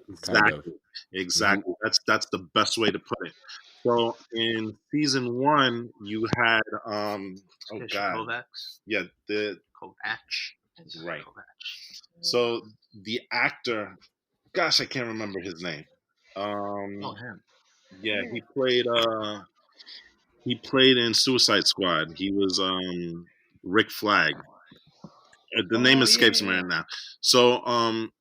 [SPEAKER 3] Exactly. That's the best way to put it. So in season 1, you had
[SPEAKER 5] Kovacs.
[SPEAKER 3] Yeah, the
[SPEAKER 5] Kovacs.
[SPEAKER 3] Right. So the actor, gosh, I can't remember his name.
[SPEAKER 5] Him.
[SPEAKER 3] Yeah, he played in Suicide Squad. He was Rick Flag. The name escapes me right now. So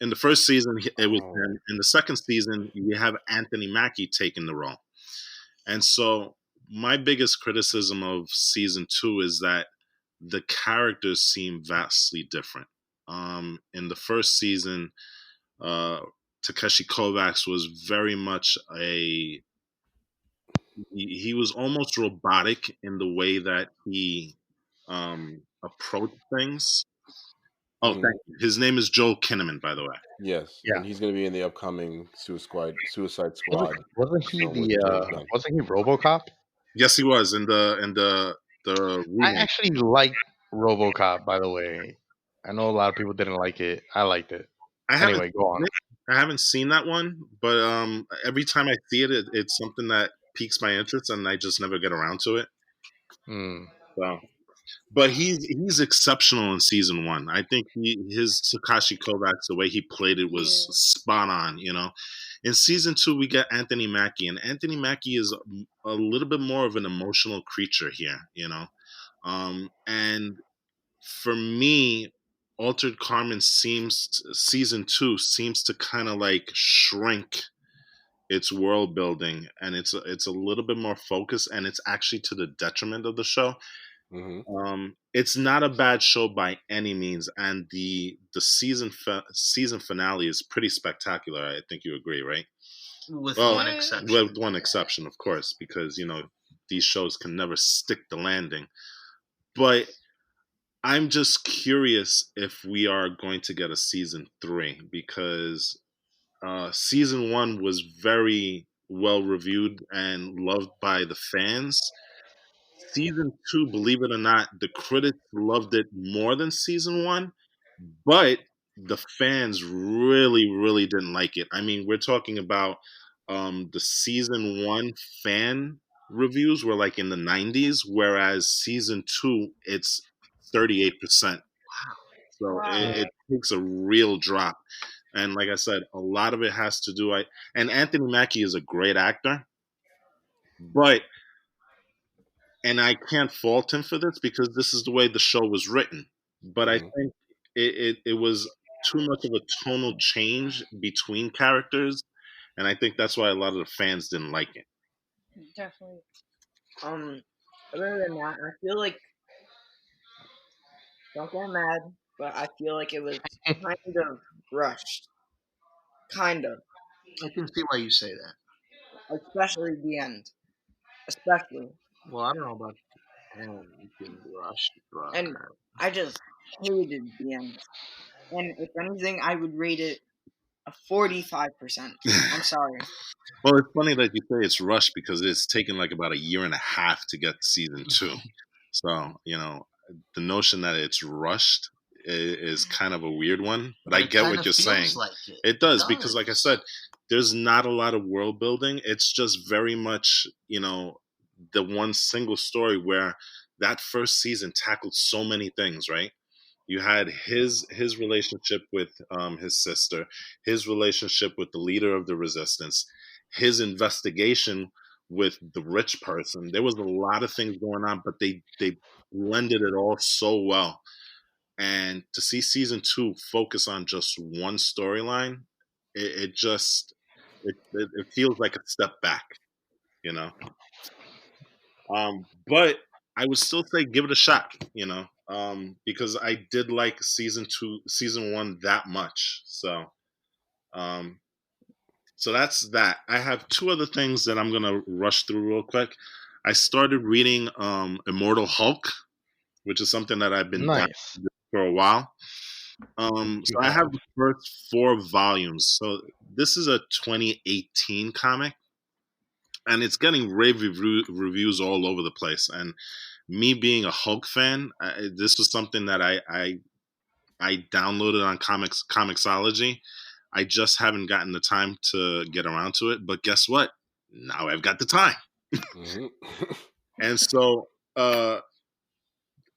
[SPEAKER 3] in the first season, it was him. In the second season, you have Anthony Mackie taking the role. And so my biggest criticism of season 2 is that the characters seem vastly different. In the first season, Takeshi Kovacs was very much he was almost robotic in the way that he approached things. Oh, thank you. His name is Joel Kinnaman, by the way.
[SPEAKER 1] Yes,
[SPEAKER 2] Yeah.
[SPEAKER 1] and he's going to be in the upcoming Suicide Squad.
[SPEAKER 2] Wasn't he RoboCop?
[SPEAKER 3] Yes, he was in the
[SPEAKER 2] I actually like RoboCop, by the way. I know a lot of people didn't like it. I liked it.
[SPEAKER 3] I haven't
[SPEAKER 2] Anyway, go on.
[SPEAKER 3] seen it. I haven't seen that one, but every time I see it, it's something that piques my interest, and I just never get around to it.
[SPEAKER 2] Hmm.
[SPEAKER 3] So, but he's exceptional in season one. I think his Takashi Kovacs, the way he played it was spot on. In season two we get Anthony Mackie, and Anthony Mackie is a little bit more of an emotional creature here. And for me, Altered Carbon season two seems to kind of like shrink its world building, and it's a little bit more focused, and it's actually to the detriment of the show. It's not a bad show by any means, and the season finale is pretty spectacular. I think you agree, right?
[SPEAKER 5] With
[SPEAKER 3] Well,
[SPEAKER 5] one exception.
[SPEAKER 3] with one exception, of course, because these shows can never stick the landing. But I'm just curious if we are going to get a season 3, because season 1 was very well reviewed and loved by the fans. Season 2, believe it or not, the critics loved it more than season 1, but the fans really, really didn't like it. I mean, we're talking about the season 1 fan reviews were like in the 90s, whereas season 2, it's 38%. So it takes a real drop. And like I said, a lot of it has to do. And Anthony Mackie is a great actor, and I can't fault him for this because this is the way the show was written. But I think it was too much of a tonal change between characters, and I think that's why a lot of the fans didn't like it.
[SPEAKER 4] Definitely. Other than that, I feel like, don't get mad, but I feel like it was kind of rushed. Kind of.
[SPEAKER 5] I can see why you say that.
[SPEAKER 4] Especially the end. Especially.
[SPEAKER 5] Well, I don't know about being rushed, but
[SPEAKER 4] And I just hated the end. And if anything, I would rate it a 45%. I'm sorry.
[SPEAKER 3] Well, it's funny that you say it's rushed because it's taken like about a year and a half to get season 2. So, the notion that it's rushed is kind of a weird one. But I get what you're saying.
[SPEAKER 5] Like
[SPEAKER 3] it does, because like I said, there's not a lot of world building. It's just very much, the one single story where that first season tackled so many things, right? You had his relationship with his sister, his relationship with the leader of the resistance, his investigation with the rich person. There was a lot of things going on, but they blended it all so well. And to see season 2 focus on just one storyline, it feels like a step back, But I would still say give it a shot, because I did like season 1 that much. So that's that. I have 2 other things that I'm gonna rush through real quick. I started reading Immortal Hulk, which is something that I've been down for a while. So I have the first 4 volumes. So this is a 2018 comic, and it's getting rave reviews all over the place. And me being a Hulk fan, this was something that I downloaded on Comixology. I just haven't gotten the time to get around to it. But guess what? Now I've got the time. And so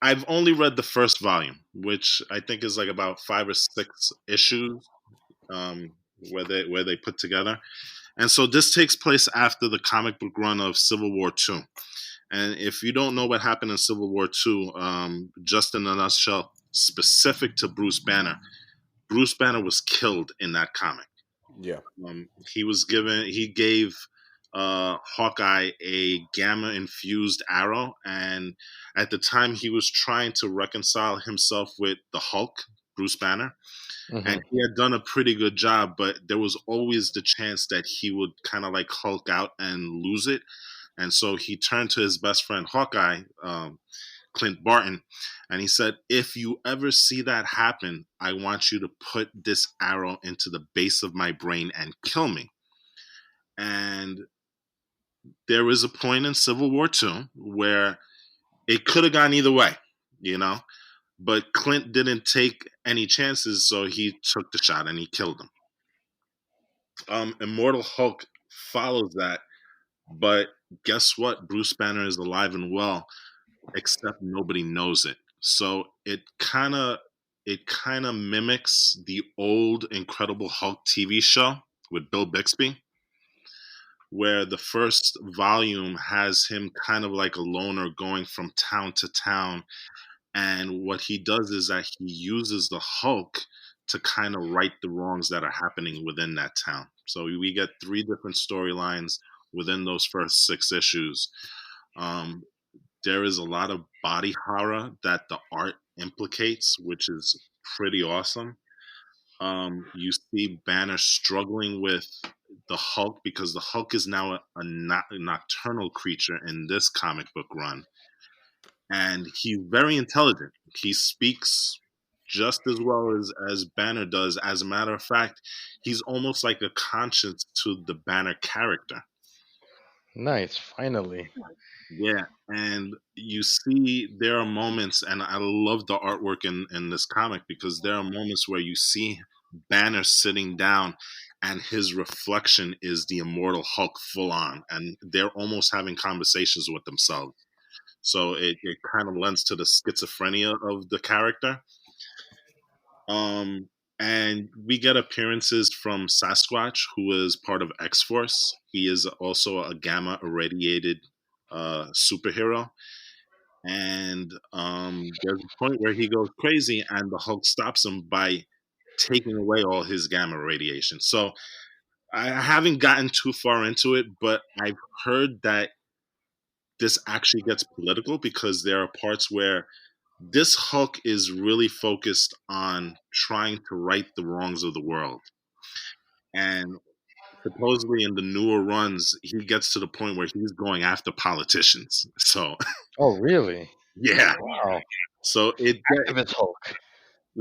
[SPEAKER 3] I've only read the first volume, which I think is like about 5 or 6 issues where they put together. And so this takes place after the comic book run of Civil War II. And if you don't know what happened in Civil War II, just in a nutshell, specific to Bruce Banner was killed in that comic.
[SPEAKER 1] Yeah.
[SPEAKER 3] He gave Hawkeye a gamma-infused arrow, and at the time he was trying to reconcile himself with the Hulk, Bruce Banner. Mm-hmm. And he had done a pretty good job, but there was always the chance that he would kind of like Hulk out and lose it. And so he turned to his best friend Hawkeye, Clint Barton, and he said, if you ever see that happen, I want you to put this arrow into the base of my brain and kill me. And there is a point in Civil War II where it could have gone either way, But Clint didn't take any chances, so he took the shot and he killed him. Immortal Hulk follows that, but guess what? Bruce Banner is alive and well, except nobody knows it. So it kind of mimics the old Incredible Hulk TV show with Bill Bixby, where the first volume has him kind of like a loner going from town to town. And what he does is that he uses the Hulk to kind of right the wrongs that are happening within that town. So we get 3 different storylines within those first 6 issues. There is a lot of body horror that the art implicates, which is pretty awesome. You see Banner struggling with the Hulk because the Hulk is now a nocturnal creature in this comic book run. And he's very intelligent. He speaks just as well as Banner does. As a matter of fact, he's almost like a conscience to the Banner character.
[SPEAKER 2] Nice, finally.
[SPEAKER 3] Yeah, and you see there are moments, and I love the artwork in this comic because there are moments where you see Banner sitting down and his reflection is the Immortal Hulk full on, and they're almost having conversations with themselves. So it kind of lends to the schizophrenia of the character. And we get appearances from Sasquatch, who is part of X-Force. He is also a gamma irradiated superhero. And there's a point where he goes crazy, and the Hulk stops him by taking away all his gamma radiation. So I haven't gotten too far into it, but I've heard that this actually gets political because there are parts where this Hulk is really focused on trying to right the wrongs of the world. And supposedly in the newer runs, he gets to the point where he's going after politicians. So,
[SPEAKER 2] Oh, really?
[SPEAKER 3] yeah.
[SPEAKER 2] Wow.
[SPEAKER 3] So
[SPEAKER 2] Activist Hulk.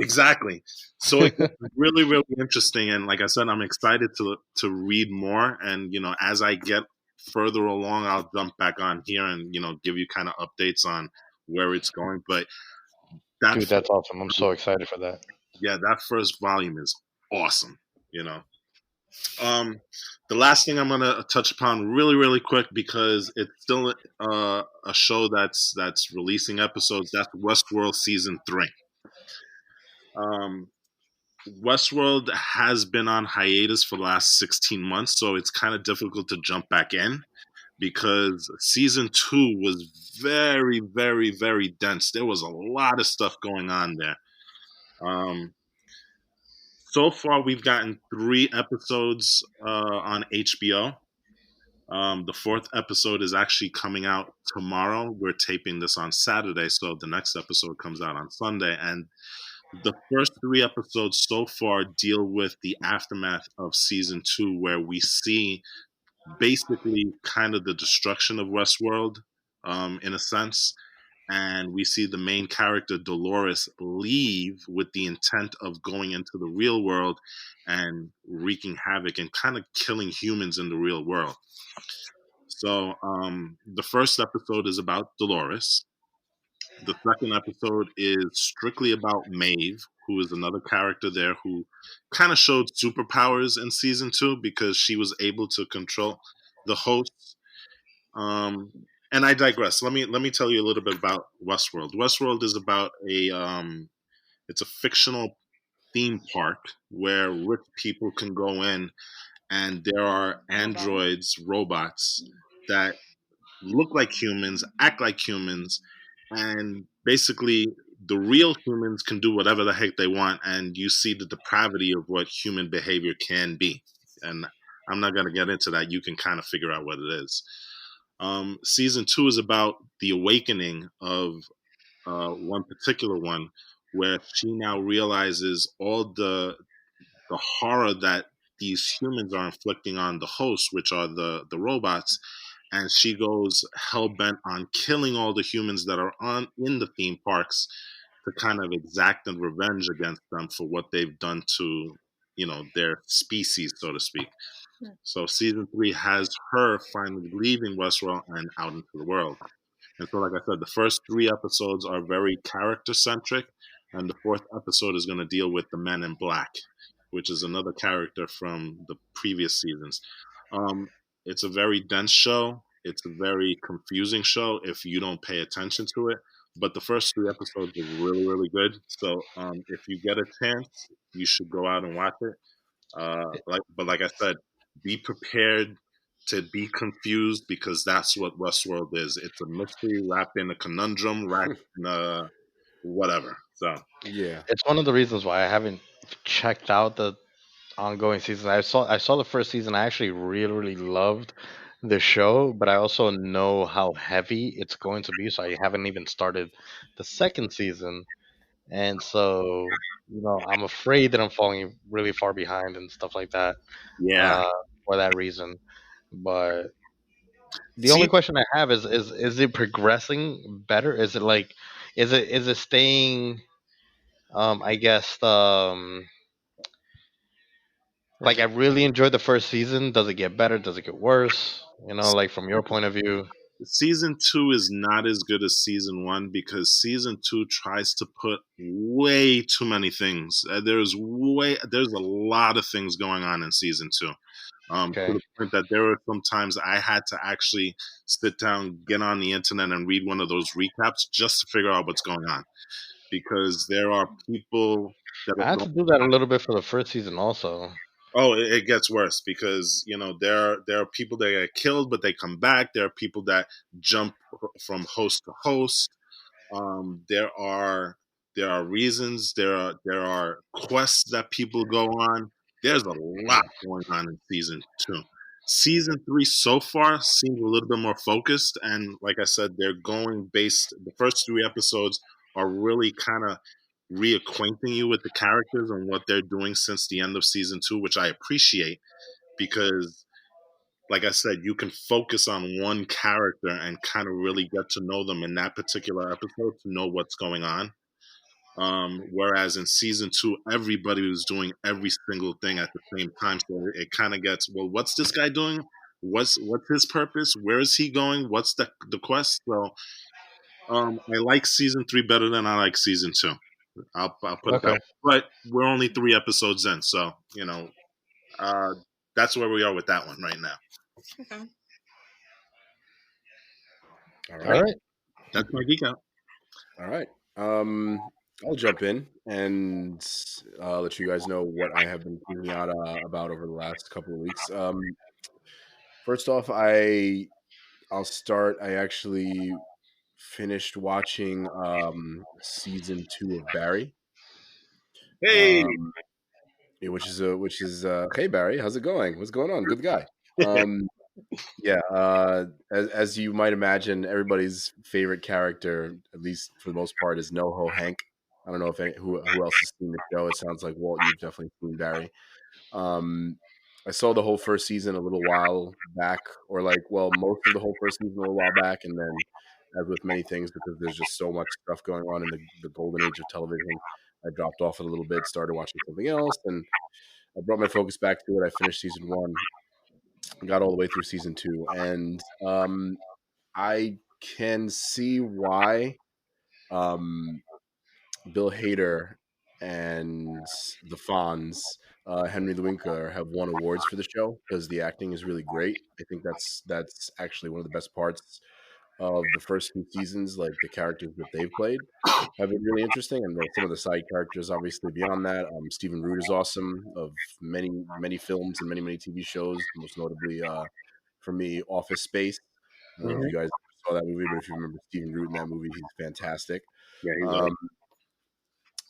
[SPEAKER 3] exactly. So it gets really, really interesting. And like I said, I'm excited to read more. And, as I get further along, I'll jump back on here and, give you kind of updates on where it's going. But
[SPEAKER 2] Dude, that's awesome. I'm so excited for that.
[SPEAKER 3] yeah, that first volume is awesome. You know, the last thing I'm gonna touch upon really, really quick because it's still a show that's releasing episodes. That's Westworld season 3. Westworld has been on hiatus for the last 16 months, so it's kind of difficult to jump back in because season 2 was very, very, very dense. There was a lot of stuff going on there. So far, we've gotten 3 episodes on HBO. The 4th episode is actually coming out tomorrow. We're taping this on Saturday, so the next episode comes out on Sunday. And the first 3 episodes so far deal with the aftermath of season 2, where we see basically kind of the destruction of Westworld, in a sense. And we see the main character, Dolores, leave with the intent of going into the real world and wreaking havoc and kind of killing humans in the real world. So the first episode is about Dolores. The second episode is strictly about Maeve, who is another character there who kind of showed superpowers in season 2 because she was able to control the hosts. And I digress. Let me tell you a little bit about Westworld. Westworld is about it's a fictional theme park where rich people can go in, and there are androids, robots that look like humans, act like humans, and basically the real humans can do whatever the heck they want, and you see the depravity of what human behavior can be. And I'm not going to get into that. You can kind of figure out what it is. Season 2 is about the awakening of one particular one, where she now realizes all the horror that these humans are inflicting on the hosts, which are the robots, and she goes hell bent on killing all the humans that are in the theme parks to kind of exact and revenge against them for what they've done to their species, so to speak. So season 3 has her finally leaving Westworld and out into the world. And so, like I said, the first 3 episodes are very character centric, and the fourth episode is going to deal with the Man in Black, which is another character from the previous seasons. Um, it's a very dense show. It's a very confusing show if you don't pay attention to it. But the first 3 episodes are really, really good. So if you get a chance, you should go out and watch it. Like I said, be prepared to be confused because that's what Westworld is. It's a mystery wrapped in a conundrum, wrapped in a whatever. So
[SPEAKER 1] Yeah.
[SPEAKER 2] It's one of the reasons why I haven't checked out the ongoing season. I saw the first season. I actually really loved the show, but I also know how heavy it's going to be, so I haven't even started the second season. And so, I'm afraid that I'm falling really far behind and stuff like that,
[SPEAKER 3] yeah,
[SPEAKER 2] uh, for that reason. But the only
[SPEAKER 3] see,
[SPEAKER 2] question I have is it progressing better? Is it like, is it staying? I guess like I really enjoyed the first season. Does it get better? Does it get worse? Like from your point of view.
[SPEAKER 3] season 2 is not as good as season 1 because season 2 tries to put way too many things. There's a lot of things going on in season 2. To
[SPEAKER 2] Okay.
[SPEAKER 3] the point that there were some times I had to actually sit down, get on the internet, and read one of those recaps just to figure out what's going on. Because there are people that
[SPEAKER 2] I
[SPEAKER 3] are
[SPEAKER 2] had to do that a little bit for the first season also.
[SPEAKER 3] oh, it gets worse because there are people that get killed, but they come back. There are people that jump from host to host. There are reasons. There are quests that people go on. There's a lot going on in season 2. Season 3 so far seems a little bit more focused, and like I said, they're going based. The first 3 episodes are really kind of reacquainting you with the characters and what they're doing since the end of season 2, which I appreciate because like I said, you can focus on one character and kind of really get to know them in that particular episode to know what's going on. Whereas in season 2, everybody was doing every single thing at the same time, so it kind of gets, well, what's this guy doing? What's his purpose? Where is he going? What's the quest? So I like season 3 better than I like season 2. I'll put it that
[SPEAKER 2] Okay.
[SPEAKER 3] way. But we're only 3 episodes in, so uh, that's where we are with that one right now.
[SPEAKER 4] Okay.
[SPEAKER 1] All
[SPEAKER 2] All
[SPEAKER 1] right.
[SPEAKER 2] right.
[SPEAKER 3] That's my geek out.
[SPEAKER 1] All right. I'll jump in and let you guys know what I have been thinking out about over the last couple of weeks. First off, I'll start. I actually finished watching season 2 of Barry.
[SPEAKER 3] Hey,
[SPEAKER 1] Um, which is hey Barry, how's it going? What's going on? Good guy. Um, yeah, as you might imagine, everybody's favorite character, at least for the most part, is NoHo Hank. I don't know if who else has seen the show. It sounds like Walt, you've definitely seen Barry. Um, I saw the whole first season a little while back, or most of the whole first season a little while back, and then, as with many things, because there's just so much stuff going on in the golden age of television, I dropped off it a little bit, started watching something else, and I brought my focus back to it. I finished season 1, got all the way through season 2, and I can see why um, Bill Hader and the Fonz, Henry Winkler, have won awards for the show because the acting is really great. I think that's actually one of the best parts of the first 2 seasons. Like the characters that they've played have been really interesting, and some of the side characters, obviously beyond that. Stephen Root is awesome, of many films and many TV shows, most notably for me, Office Space. I don't know if
[SPEAKER 3] Mhm.
[SPEAKER 1] you guys saw that movie, but if you remember Stephen Root in that movie, he's fantastic.
[SPEAKER 3] Yeah, he's
[SPEAKER 1] Um,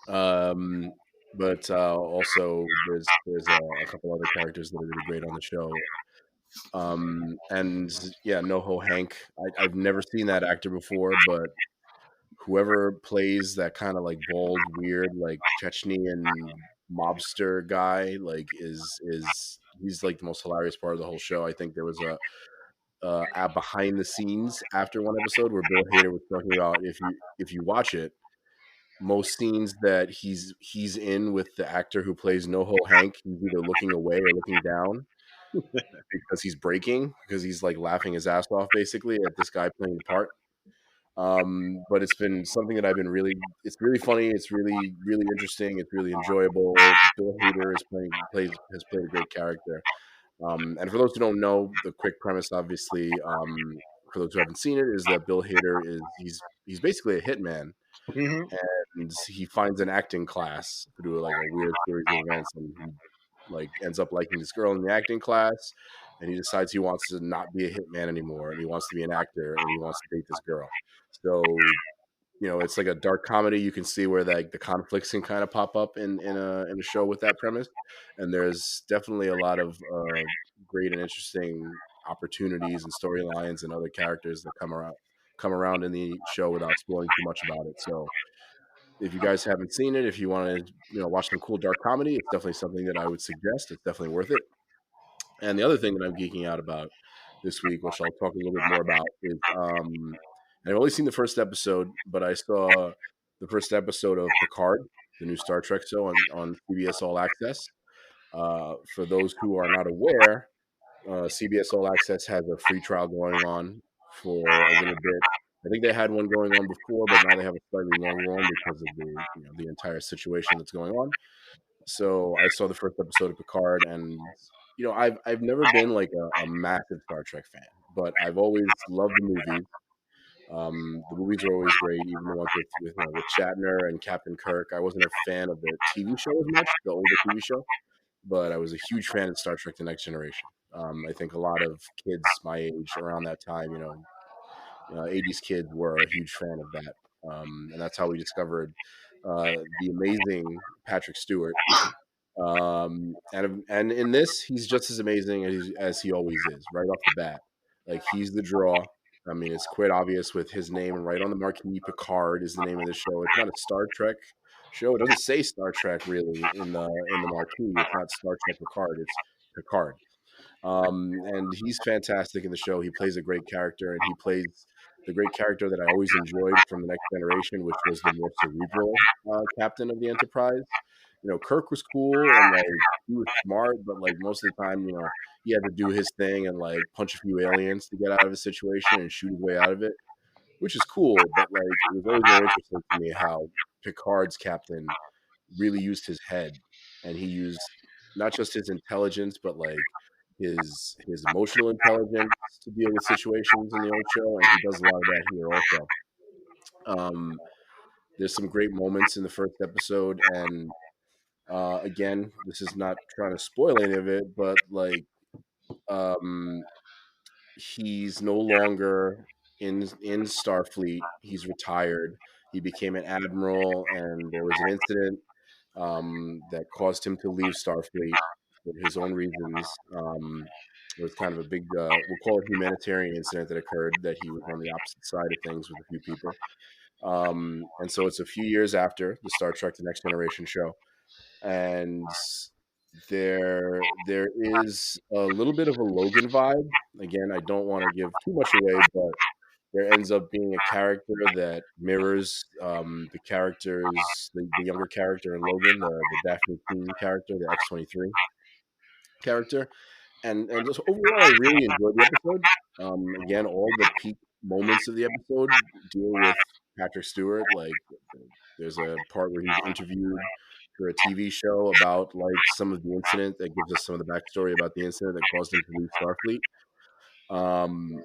[SPEAKER 1] um, but also there's a couple other characters that are really great on the show. And yeah, NoHo Hank. I've never seen that actor before, but whoever plays that kind of like bald, weird, like Chechnyan mobster guy, like is he's like the most hilarious part of the whole show. I think there was a behind the scenes after one episode where Bill Hader was talking about, if you watch it, most scenes that he's in with the actor who plays NoHo Hank, he's either looking away or looking down because he's breaking, because he's like laughing his ass off basically at this guy playing the part. But it's been something that I've been it's really funny. It's really interesting. It's really enjoyable. Bill Hader has played a great character. And for those who don't know, the quick premise, obviously, for those who haven't seen it, is that Bill Hader he's basically a hitman,
[SPEAKER 3] Hmm.
[SPEAKER 1] and he finds an acting class through like a weird series of events, and he like ends up liking this girl in the acting class, and he decides he wants to not be a hitman anymore, and he wants to be an actor, and he wants to date this girl. So it's like a dark comedy. You can see where the conflicts can kind of pop up in a show with that premise, and there's definitely a lot of great and interesting opportunities and storylines and other characters that come around in the show without spoiling too much about it. So if you guys haven't seen it, if you want to watch some cool dark comedy, it's definitely something that I would suggest. It's definitely worth it. And the other thing that I'm geeking out about this week, which I'll talk a little bit more about, is and I've only seen the first episode, but I saw the first episode of Picard, the new Star Trek show on CBS All Access. For those who are not aware, CBS All Access has a free trial going on for a little bit. I think they had one going on before, but now they have a slightly longer one because of the entire situation that's going on. So I saw the first episode of Picard, and I've never been like a massive Star Trek fan, but I've always loved the movies. The movies are always great, even the ones with Shatner and Captain Kirk. I wasn't a fan of the TV show as much, the older TV show, but I was a huge fan of Star Trek: The Next Generation. I think a lot of kids my age around that time, 80s kids were a huge fan of that, and that's how we discovered the amazing Patrick Stewart. And in this, he's just as amazing as he always is, right off the bat. Like, he's the draw. I mean, it's quite obvious with his name right on the marquee. Picard is the name of the show. It's not a Star Trek show. It doesn't say Star Trek really in the marquee. It's not Star Trek Picard. It's Picard. And he's fantastic in the show. He plays a great character, and he plays the great character that I always enjoyed from the Next Generation, which was the more cerebral captain of the Enterprise. Kirk was cool and like he was smart, but like most of the time, he had to do his thing and like punch a few aliens to get out of a situation and shoot his way out of it, which is cool. But like it was always more interesting to me how Picard's captain really used his head, and he used not just his intelligence, but like his emotional intelligence to deal with situations in the old show, and he does a lot of that here also. Um, there's some great moments in the first episode, and again, this is not trying to spoil any of it, but like um, he's no longer in Starfleet. He's retired. He became an admiral, and there was an incident that caused him to leave Starfleet for his own reasons. It was kind of a big, we'll call it humanitarian incident that occurred, that he was on the opposite side of things with a few people. And so it's a few years after the Star Trek: The Next Generation show, and there is a little bit of a Logan vibe. Again, I don't want to give too much away, but there ends up being a character that mirrors the younger character in Logan, the Daphne Keene character, the X-23 character, and just overall, I really enjoyed the episode. Again, all the peak moments of the episode deal with Patrick Stewart. Like, there's a part where he's interviewed for a TV show about like some of the incident that gives us some of the backstory about the incident that caused him to leave Starfleet. Um,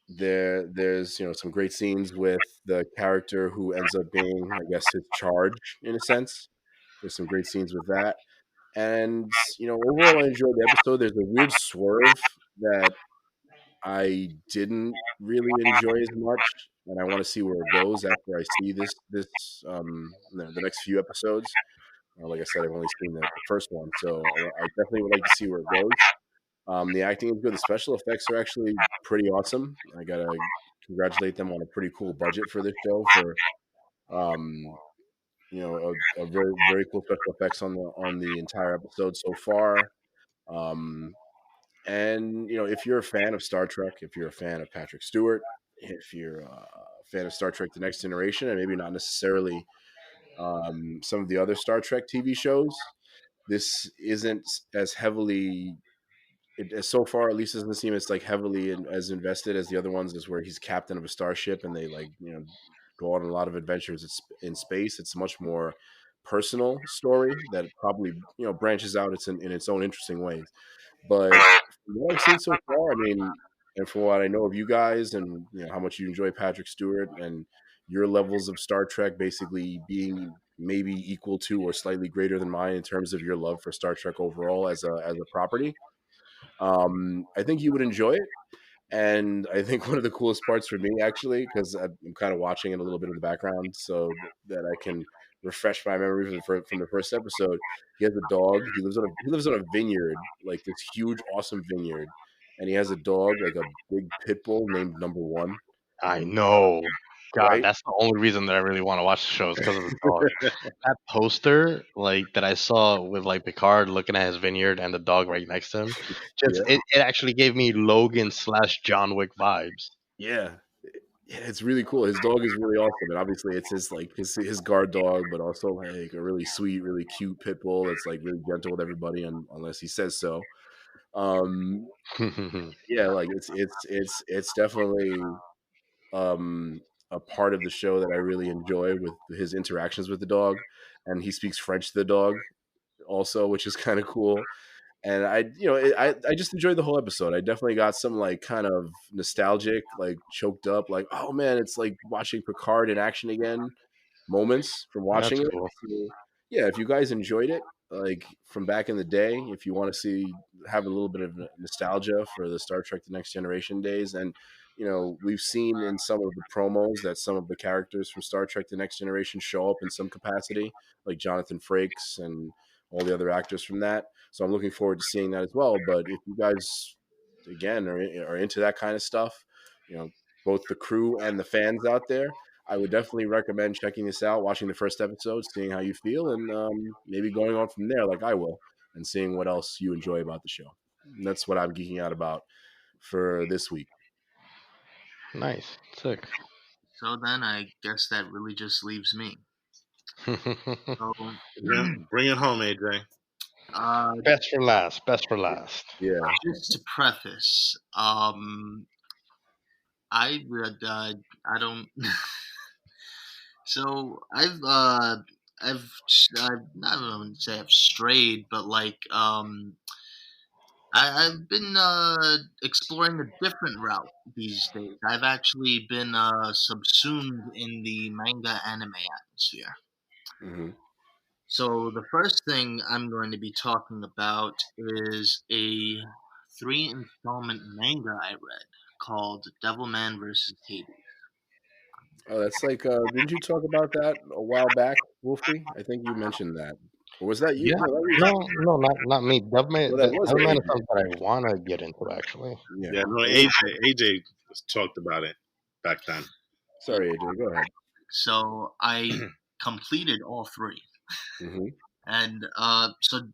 [SPEAKER 1] there's some great scenes with the character who ends up being, I guess, his charge in a sense. There's some great scenes with that, and overall, I enjoyed the episode. There's a weird swerve that I didn't really enjoy as much, and I want to see where it goes after I see the next few episodes. Like I said, I've only seen the first one, so I definitely would like to see where it goes. The acting is good. The special effects are actually pretty awesome. I gotta congratulate them on a pretty cool budget for this show. For um, a very very cool special effects on the entire episode so far. Um, and if you're a fan of Star Trek, if you're a fan of Patrick Stewart, if you're a fan of Star Trek: The Next Generation, and maybe not necessarily some of the other Star Trek TV shows, this isn't as heavily so far at least doesn't seem it's like heavily as invested as the other ones. Is where he's captain of a starship and they like go on a lot of adventures in space. It's a much more personal story that probably branches out in its own interesting ways. But from what I've seen so far, I mean, and from what I know of you guys, and how much you enjoy Patrick Stewart, and your levels of Star Trek basically being maybe equal to or slightly greater than mine in terms of your love for Star Trek overall as a property, I think you would enjoy it. And I think one of the coolest parts for me, actually, because I'm kind of watching it a little bit in the background, so that I can refresh my memory from the first episode. He has a dog. He lives on a vineyard, like this huge, awesome vineyard, and he has a dog, like a big pit bull named Number One.
[SPEAKER 2] I know. God,
[SPEAKER 1] Right?
[SPEAKER 2] that's the only reason that I really want to watch the show is because of the dog. That poster, like that I saw with like Picard looking at his vineyard and the dog right next to him, just
[SPEAKER 1] Yeah,
[SPEAKER 2] it actually gave me Logan / John Wick vibes.
[SPEAKER 1] yeah, yeah. It's really cool. His dog is really awesome, and obviously it's his guard dog, but also like a really sweet, really cute pit bull that's like really gentle with everybody, unless he says so. Um, yeah, like it's definitely um a part of the show that I really enjoy with his interactions with the dog, and he speaks French to the dog also, which is kind of cool. And I just enjoyed the whole episode. I definitely got some like kind of nostalgic, like choked up, like oh man, it's like watching Picard in action again moments from watching
[SPEAKER 2] That's
[SPEAKER 1] it.
[SPEAKER 2] cool.
[SPEAKER 1] So, yeah, if you guys enjoyed it, like from back in the day, if you want to have a little bit of nostalgia for the Star Trek: The Next Generation days, and we've seen in some of the promos that some of the characters from Star Trek: The Next Generation show up in some capacity, like Jonathan Frakes and all the other actors from that. So I'm looking forward to seeing that as well. But if you guys, again, are into that kind of stuff, both the crew and the fans out there, I would definitely recommend checking this out, watching the first episode, seeing how you feel, and maybe going on from there, like I will, and seeing what else you enjoy about the show. And that's what I'm geeking out about for this week.
[SPEAKER 2] Nice. Sick.
[SPEAKER 5] So then I guess that really just leaves me. So,
[SPEAKER 3] Bring it home, AJ.
[SPEAKER 2] Best for last. Best for last.
[SPEAKER 1] Yeah.
[SPEAKER 5] just to preface, I don't. So I've not going to say I've strayed, but like I've been exploring a different route these days. I've actually been subsumed in the manga anime atmosphere.
[SPEAKER 1] Mm-hmm.
[SPEAKER 5] So the first thing I'm going to be talking about is a 3 installment manga I read called Devilman versus Hades.
[SPEAKER 1] Oh, that's like, didn't you talk about that a while back, Wolfie? I think you mentioned that. Or was that you?
[SPEAKER 2] Yeah.
[SPEAKER 1] No, that was,
[SPEAKER 2] No, not me.
[SPEAKER 1] well, that was
[SPEAKER 2] Devilman is
[SPEAKER 1] AJ.
[SPEAKER 2] something that I want to get into actually.
[SPEAKER 1] Yeah.
[SPEAKER 3] Yeah, no,
[SPEAKER 1] It was-
[SPEAKER 3] AJ talked about it back then.
[SPEAKER 1] Sorry, AJ. Go ahead.
[SPEAKER 5] So I completed all 3.
[SPEAKER 1] Mm-hmm.
[SPEAKER 5] And so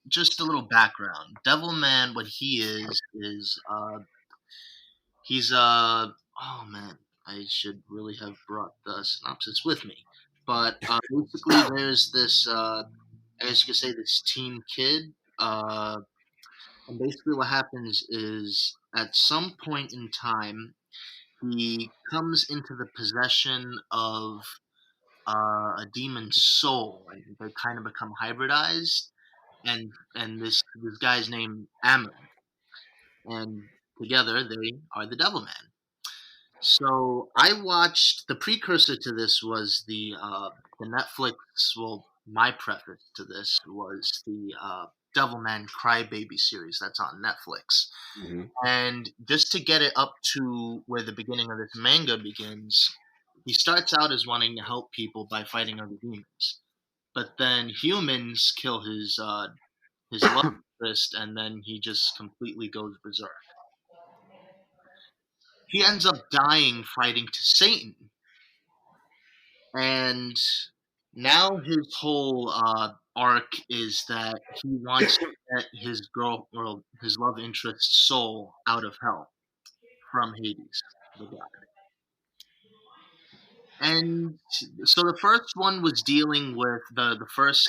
[SPEAKER 5] just a little background. Devilman, what he is he's oh man, I should really have brought the synopsis with me. But basically, there's this I guess you could say this teen kid. And basically, what happens is at some point in time, he comes into the possession of a demon's soul, and they kind of become hybridized. And this guy's named Ammon, and together they are the Devilman. So I watched the precursor to this was the Netflix. Well, my preface to this was the Devilman Crybaby series that's on Netflix.
[SPEAKER 1] Mm-hmm.
[SPEAKER 5] And just to get it up to where the beginning of this manga begins, he starts out as wanting to help people by fighting other demons, but then humans kill his love interest, and then he just completely goes berserk. He ends up dying fighting to Satan, and now his whole arc is that he wants to get his girl or his love interest's soul out of hell from Hades, the god. And so the first one was dealing with the first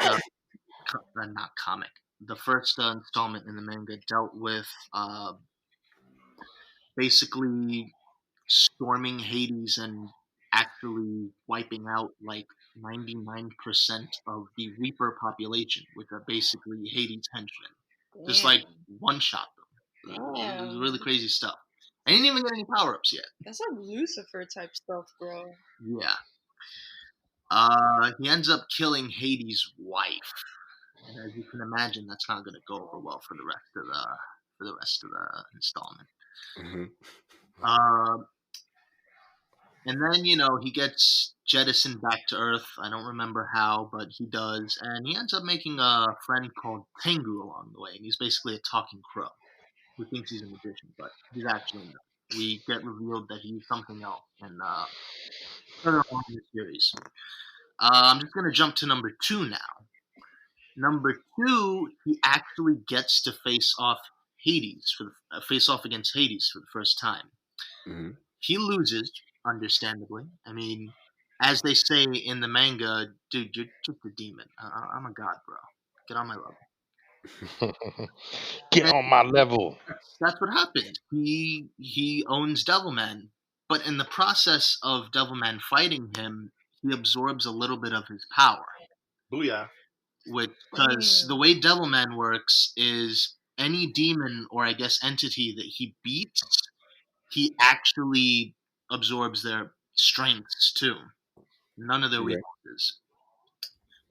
[SPEAKER 5] not comic, the first installment in the manga dealt with basically storming Hades and actually wiping out like 99% of the Reaper population, which are basically Hades henchmen. Just like one shot them. It was really crazy stuff. I didn't even get any power ups yet.
[SPEAKER 4] That's like Lucifer type stuff, bro.
[SPEAKER 5] Yeah. He ends up killing Hades' wife, and as you can imagine, that's not going to go over well for the rest of the installment.
[SPEAKER 1] Mm-hmm.
[SPEAKER 5] And then, he gets jettisoned back to Earth. I don't remember how, but he does. And he ends up making a friend called Tengu along the way. And he's basically a talking crow who thinks he's a magician, but he's actually not. We get revealed that he's something else. And further along in the series. I'm just going to jump to number 2 now. Number 2, he actually gets to face off against Hades for the first time.
[SPEAKER 1] Mm-hmm.
[SPEAKER 5] He loses, understandably. I mean, as they say in the manga, dude, you're just a demon. I'm a god, bro. Get on my level.
[SPEAKER 2] Get on my level.
[SPEAKER 5] That's what happened. He owns Devilman, but in the process of Devilman fighting him, he absorbs a little bit of his power.
[SPEAKER 3] Booyah.
[SPEAKER 5] Because the way Devilman works is any demon or I guess entity that he beats, he actually absorbs their strengths too. None of their weaknesses.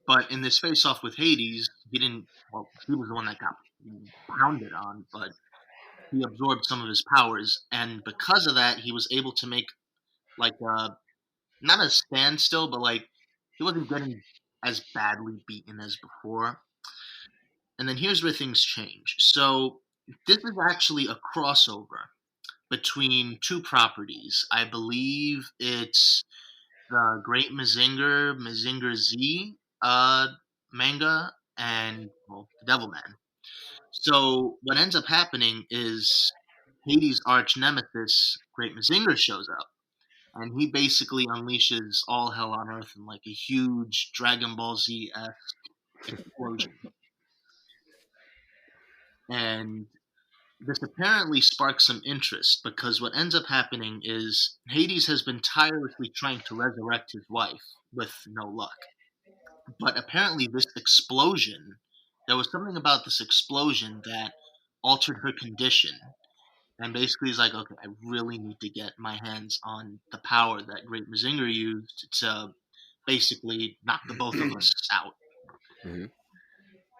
[SPEAKER 5] But in this face-off with Hades, he was the one that got pounded on, but he absorbed some of his powers, and because of that, he was able to make like not a standstill, but like he wasn't getting as badly beaten as before. And then here's where things change. So this is actually a crossover between 2 properties. I believe it's the Great Mazinger Z manga, and Devilman. So what ends up happening is Hades' arch nemesis, Great Mazinger, shows up, and he basically unleashes all hell on Earth in like a huge Dragon Ball Z-esque explosion. And this apparently sparks some interest, because what ends up happening is Hades has been tirelessly trying to resurrect his wife with no luck. But apparently there was something about this explosion that altered her condition. And basically he's like, okay, I really need to get my hands on the power that Great Mazinger used to basically knock the both of us out.
[SPEAKER 1] Mm-hmm.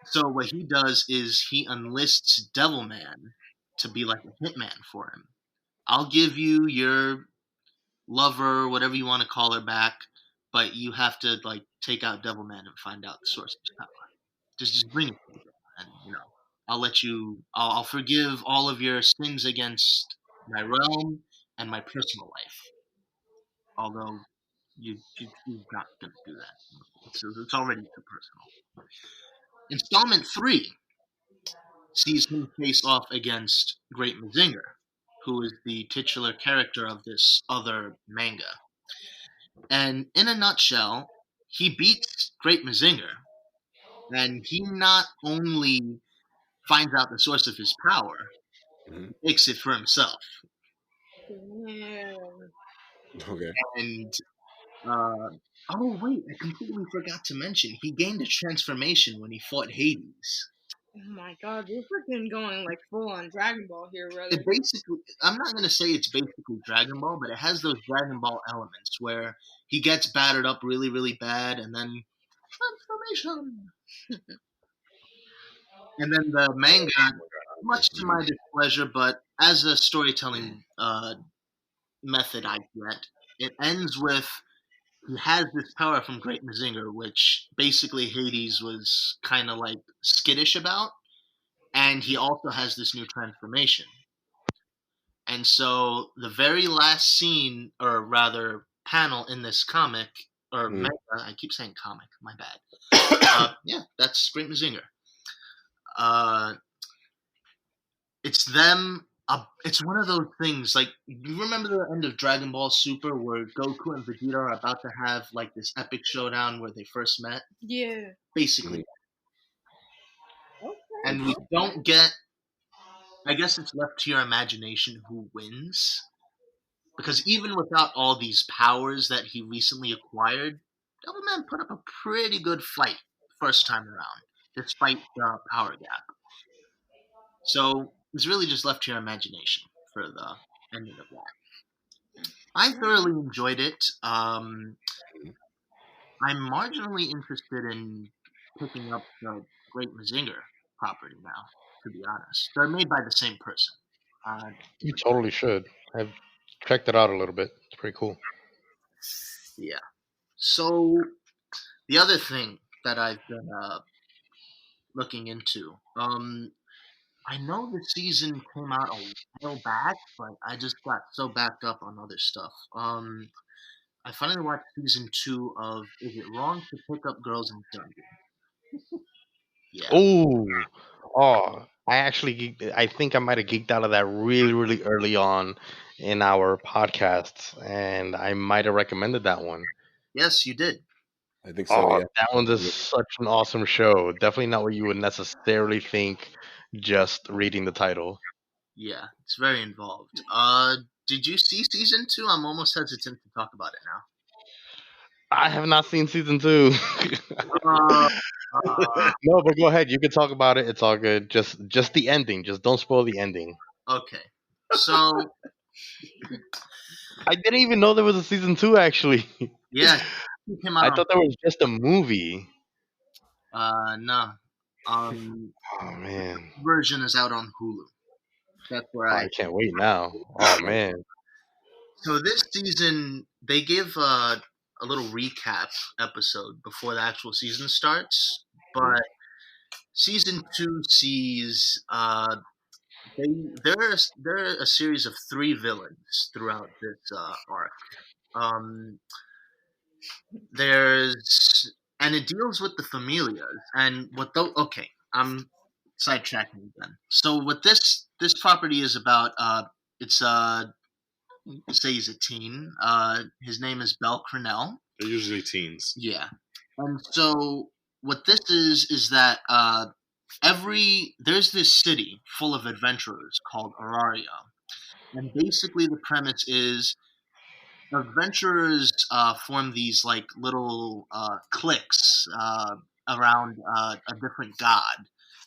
[SPEAKER 5] So what he does is he enlists Devilman to be like a hitman for him. I'll give you your lover, whatever you want to call her, back, but you have to like take out Devilman and find out the source of his power. Just bring it to me, and I'll forgive all of your sins against my realm and my personal life. Although you're not going to do that. It's already too personal. Installment 3 sees him face off against Great Mazinger, who is the titular character of this other manga. And in a nutshell, he beats Great Mazinger, and he not only finds out the source of his power,
[SPEAKER 1] Mm-hmm.
[SPEAKER 5] he takes it for himself.
[SPEAKER 1] Okay.
[SPEAKER 5] And oh wait, I completely forgot to mention, he gained a transformation when he fought Hades.
[SPEAKER 4] Oh my god, we're freaking going like full on Dragon Ball here, brother.
[SPEAKER 5] I'm not going to say it's basically Dragon Ball, but it has those Dragon Ball elements where he gets battered up really, really bad, and then transformation. And then the manga, much to my displeasure, but as a storytelling method I get, it ends with he has this power from Great Mazinger, which basically Hades was kind of like skittish about, and he also has this new transformation. And so the very last scene, or rather panel in this comic, or manga, I keep saying comic, my bad. Yeah, that's Great Mazinger. It's them. It's one of those things, like, you remember the end of Dragon Ball Super where Goku and Vegeta are about to have like this epic showdown where they first met?
[SPEAKER 4] Yeah.
[SPEAKER 5] Basically.
[SPEAKER 4] Okay.
[SPEAKER 5] and we don't get. I guess it's left to your imagination who wins, because even without all these powers that he recently acquired, Devilman put up a pretty good fight first time around, despite the power gap. So it's really just left to your imagination for the ending of that. I thoroughly enjoyed it. I'm marginally interested in picking up the Great Mazinger property now, to be honest. They're made by the same person.
[SPEAKER 2] You totally should. I've checked it out a little bit. It's pretty cool.
[SPEAKER 5] Yeah. So the other thing that I've been looking into, I know the season came out a while back, but I just got so backed up on other stuff. I finally watched season 2 of Is It Wrong to Pick Up Girls in Dungeon? Yeah.
[SPEAKER 2] Ooh, I think I might have geeked out of that really, really early on in our podcasts, and I might have recommended that one.
[SPEAKER 5] Yes, you did.
[SPEAKER 1] I think so.
[SPEAKER 2] Oh,
[SPEAKER 1] Yeah.
[SPEAKER 2] that one's just such an awesome show. Definitely not what you would necessarily think just reading the title.
[SPEAKER 5] Yeah, it's very involved. Did you see season 2? I'm almost hesitant to talk about it now.
[SPEAKER 2] I have not seen season 2.
[SPEAKER 5] Uh,
[SPEAKER 2] No, but go ahead. You can talk about it. It's all good. Just the ending. Just don't spoil the ending.
[SPEAKER 5] okay. So,
[SPEAKER 2] I didn't even know there was a season 2. Actually,
[SPEAKER 5] yeah, it came
[SPEAKER 2] I
[SPEAKER 5] out
[SPEAKER 2] thought there was just a movie.
[SPEAKER 5] no. Um,
[SPEAKER 2] Oh man,
[SPEAKER 5] version is out on Hulu. That's where
[SPEAKER 2] I can't wait now. Oh man,
[SPEAKER 5] So this season, they give a little recap episode before the actual season starts, but season 2 sees they're a series of 3 villains throughout this arc. There's and it deals with the familias and what the okay. I'm sidetracking again. So what this property is about, it's say he's a teen. His name is Bel Crenell.
[SPEAKER 3] They're usually teens.
[SPEAKER 5] Yeah, and so what this is that there's this city full of adventurers called Auraria, and basically the premise is adventurers form these like little cliques around a different god,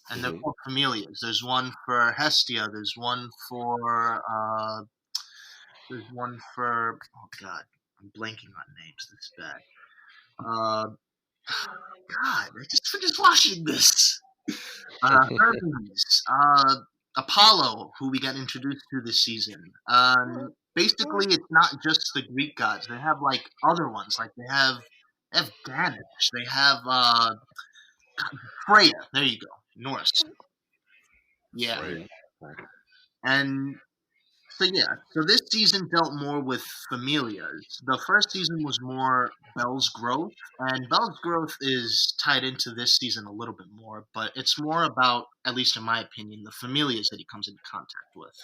[SPEAKER 5] and they're called familias. There's one for Hestia. There's one for oh god, I'm blanking on names. This is bad. God, I just finished watching this. Hermes, Apollo, who we got introduced to this season. Basically, it's not just the Greek gods. They have like other ones. Like they have Ganesh. They have Freya. There you go, Norse. Yeah,
[SPEAKER 3] Right.
[SPEAKER 5] and so this season dealt more with familias. The first season was more Belle's growth, and Belle's growth is tied into this season a little bit more, but it's more about, at least in my opinion, the familias that he comes into contact with.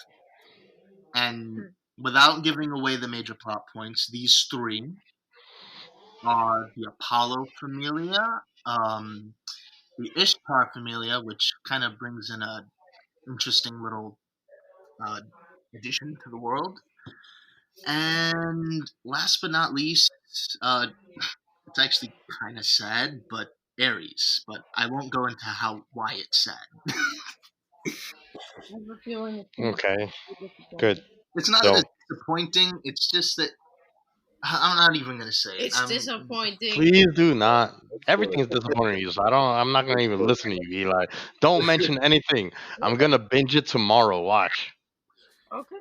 [SPEAKER 5] And without giving away the major plot points, these 3 are the Apollo familia, the Ishtar familia, which kind of brings in a interesting little addition to the world. And last but not least, it's actually kind of sad, but Aries. But I won't go into why it's sad.
[SPEAKER 4] I have a feeling it's
[SPEAKER 2] okay, good.
[SPEAKER 5] It's not
[SPEAKER 2] So-
[SPEAKER 5] as disappointing. It's just that I'm not even gonna say it.
[SPEAKER 6] It's disappointing.
[SPEAKER 2] Please do not. Everything is disappointing you, so I'm not gonna even listen to you, Eli. Don't mention anything. I'm gonna binge it tomorrow. Watch.
[SPEAKER 6] Okay.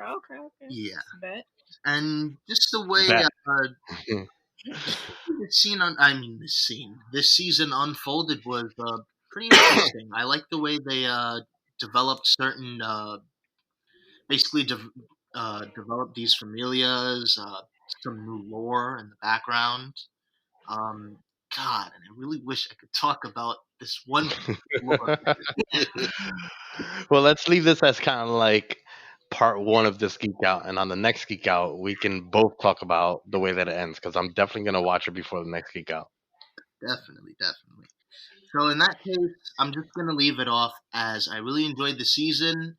[SPEAKER 5] Yeah,
[SPEAKER 6] Bet.
[SPEAKER 5] and just the way
[SPEAKER 2] Bet.
[SPEAKER 5] this season unfolded was pretty interesting. I like the way they developed certain, basically developed these familias, some new lore in the background. God, and I really wish I could talk about this one lore.
[SPEAKER 2] Well, let's leave this as kind of like part 1 of this geek out, and on the next geek out, we can both talk about the way that it ends because I'm definitely gonna watch it before the next geek out.
[SPEAKER 5] Definitely. So in that case, I'm just gonna leave it off as I really enjoyed the season.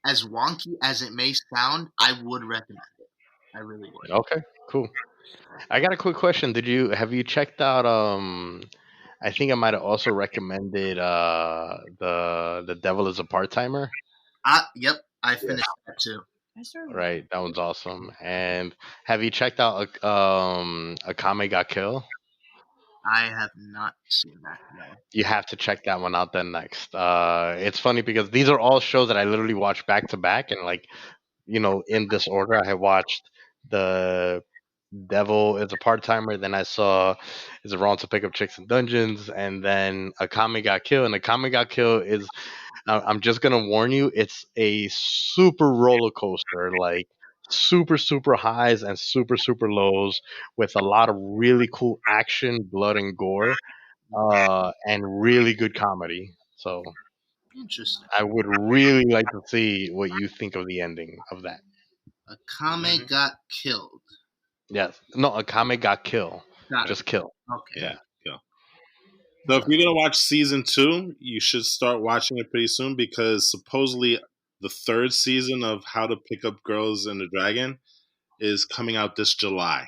[SPEAKER 5] As wonky as it may sound, I would recommend it. I really would.
[SPEAKER 2] Okay, cool. I got a quick question. Have you checked out I think I might have also recommended the Devil is a Part-Timer.
[SPEAKER 5] Yep, I finished that too.
[SPEAKER 4] I started.
[SPEAKER 2] Right, that one's awesome. And have you checked out a Kame Ga Kill?
[SPEAKER 5] I have not seen that. No.
[SPEAKER 2] You have to check that one out then next. It's funny because these are all shows that I literally watch back to back, and like in this order. I had watched the Devil is a Part-Timer, then I saw Is It Wrong to Pick Up Chicks in Dungeons, and then Akame Got Kill. And Akame Got Kill is, I'm just gonna warn you, it's a super roller coaster, like super super highs and super super lows, with a lot of really cool action, blood and gore, and really good comedy. So
[SPEAKER 5] Interesting.
[SPEAKER 2] I would really like to see what you think of the ending of that.
[SPEAKER 5] Akame got killed.
[SPEAKER 2] Yes. No, Akame Got Kill.
[SPEAKER 5] Got
[SPEAKER 2] Just
[SPEAKER 5] it.
[SPEAKER 2] kill.
[SPEAKER 5] Okay.
[SPEAKER 2] Yeah.
[SPEAKER 3] So if you're gonna watch season 2, you should start watching it pretty soon because supposedly the 3rd season of How to Pick Up Girls and the Dragon is coming out this July.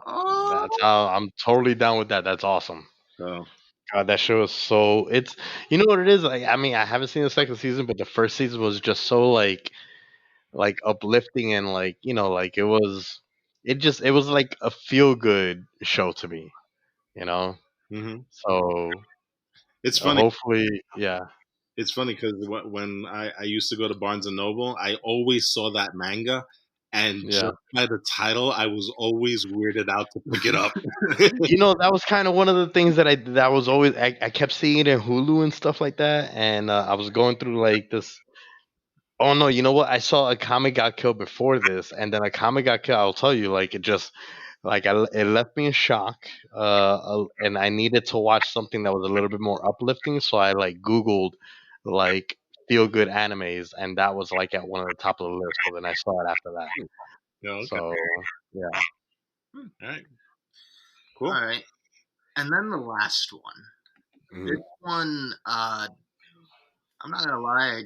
[SPEAKER 5] Oh,
[SPEAKER 2] I'm totally down with that. That's awesome.
[SPEAKER 3] So
[SPEAKER 2] God, that show is so. It's you know what it is. Like, I mean, I haven't seen the second season, but the first season was just so like uplifting and like like it was. It was like a feel good show to me. You know.
[SPEAKER 3] mhm.
[SPEAKER 2] So
[SPEAKER 3] It's funny.
[SPEAKER 2] hopefully, yeah.
[SPEAKER 3] It's funny because when I used to go to Barnes and Noble, I always saw that manga, and
[SPEAKER 2] Yeah.
[SPEAKER 3] just by the title, I was always weirded out to pick it up.
[SPEAKER 2] That was kind of one of the things that was always I kept seeing it in Hulu and stuff like that, and I was going through like this. Oh no, you know what? I saw Akame Got Killed before this, and then Akame Got Killed. I'll tell you, like it just it left me in shock, and I needed to watch something that was a little bit more uplifting. So I like Googled like feel good animes, and that was like at one of the top of the list. So then I saw it after that.
[SPEAKER 3] Yeah, okay.
[SPEAKER 2] So yeah.
[SPEAKER 3] All right. Cool.
[SPEAKER 5] all right. And then the last one.
[SPEAKER 1] Mhm.
[SPEAKER 5] This one, I'm not gonna lie,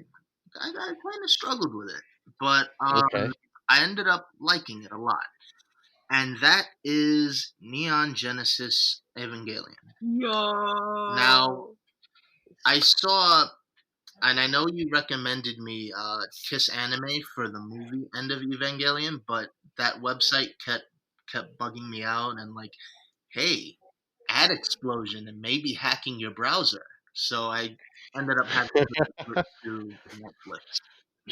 [SPEAKER 5] I kind of struggled with it, but
[SPEAKER 2] Okay.
[SPEAKER 5] I ended up liking it a lot, and that is Neon Genesis Evangelion.
[SPEAKER 6] Yo.
[SPEAKER 5] Now, I saw, and I know you recommended me Kiss Anime for the movie End of Evangelion, but that website kept bugging me out and like, hey, ad explosion and maybe hacking your browser. So I ended up having to switch to Netflix.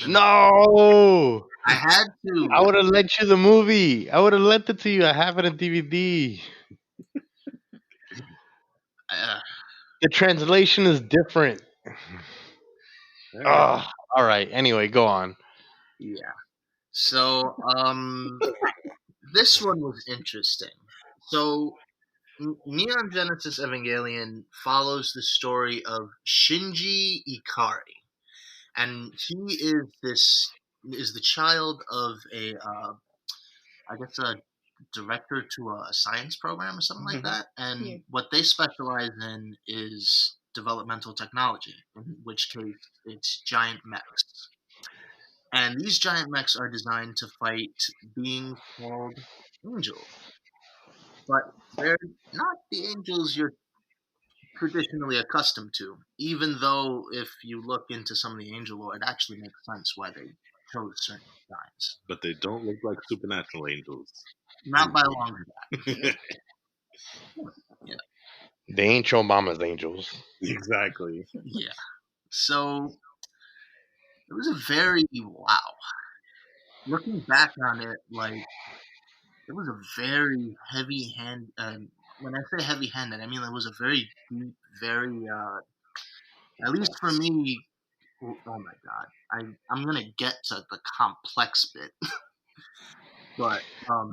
[SPEAKER 2] No,
[SPEAKER 5] I had to.
[SPEAKER 2] I would have lent you the movie. I would have lent it to you. I have it on DVD. The translation is different.
[SPEAKER 3] All right.
[SPEAKER 2] All right. Anyway, go on.
[SPEAKER 5] Yeah. So this one was interesting. So Neon Genesis Evangelion follows the story of Shinji Ikari, and he is the child of I guess a director to a science program or something like that. And
[SPEAKER 6] Yeah.
[SPEAKER 5] what they specialize in is developmental technology, in which case it's giant mechs. And these giant mechs are designed to fight beings called angels. But they're not the angels you're traditionally accustomed to, even though if you look into some of the angel lore, it actually makes sense why they chose certain designs.
[SPEAKER 3] But they don't look like supernatural angels.
[SPEAKER 5] Not by a long shot.
[SPEAKER 2] They ain't your mama's angels.
[SPEAKER 3] Exactly.
[SPEAKER 5] Yeah. So it was a very wow. Looking back on it, like it was a very heavy hand. When I say heavy-handed, I mean it was a very deep, very at least for me. Oh my god, I'm gonna get to the complex bit, but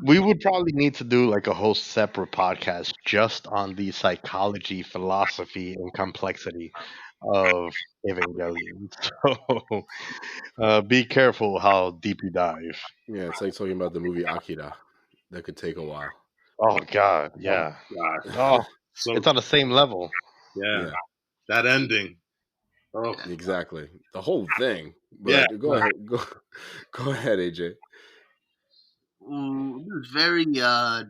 [SPEAKER 2] We would probably need to do like a whole separate podcast just on the psychology, philosophy, and complexity of Evangelion. So be careful how deep you dive.
[SPEAKER 1] Yeah, it's like talking about the movie Akira. That could take a while.
[SPEAKER 2] Oh God, yeah.
[SPEAKER 3] God.
[SPEAKER 2] Oh,
[SPEAKER 3] So
[SPEAKER 2] it's on the same level.
[SPEAKER 3] Yeah,
[SPEAKER 1] Yeah,
[SPEAKER 3] that ending. Oh,
[SPEAKER 1] exactly. The whole thing.
[SPEAKER 3] yeah.
[SPEAKER 1] But go ahead. Go go ahead, AJ.
[SPEAKER 5] Ooh, it was very it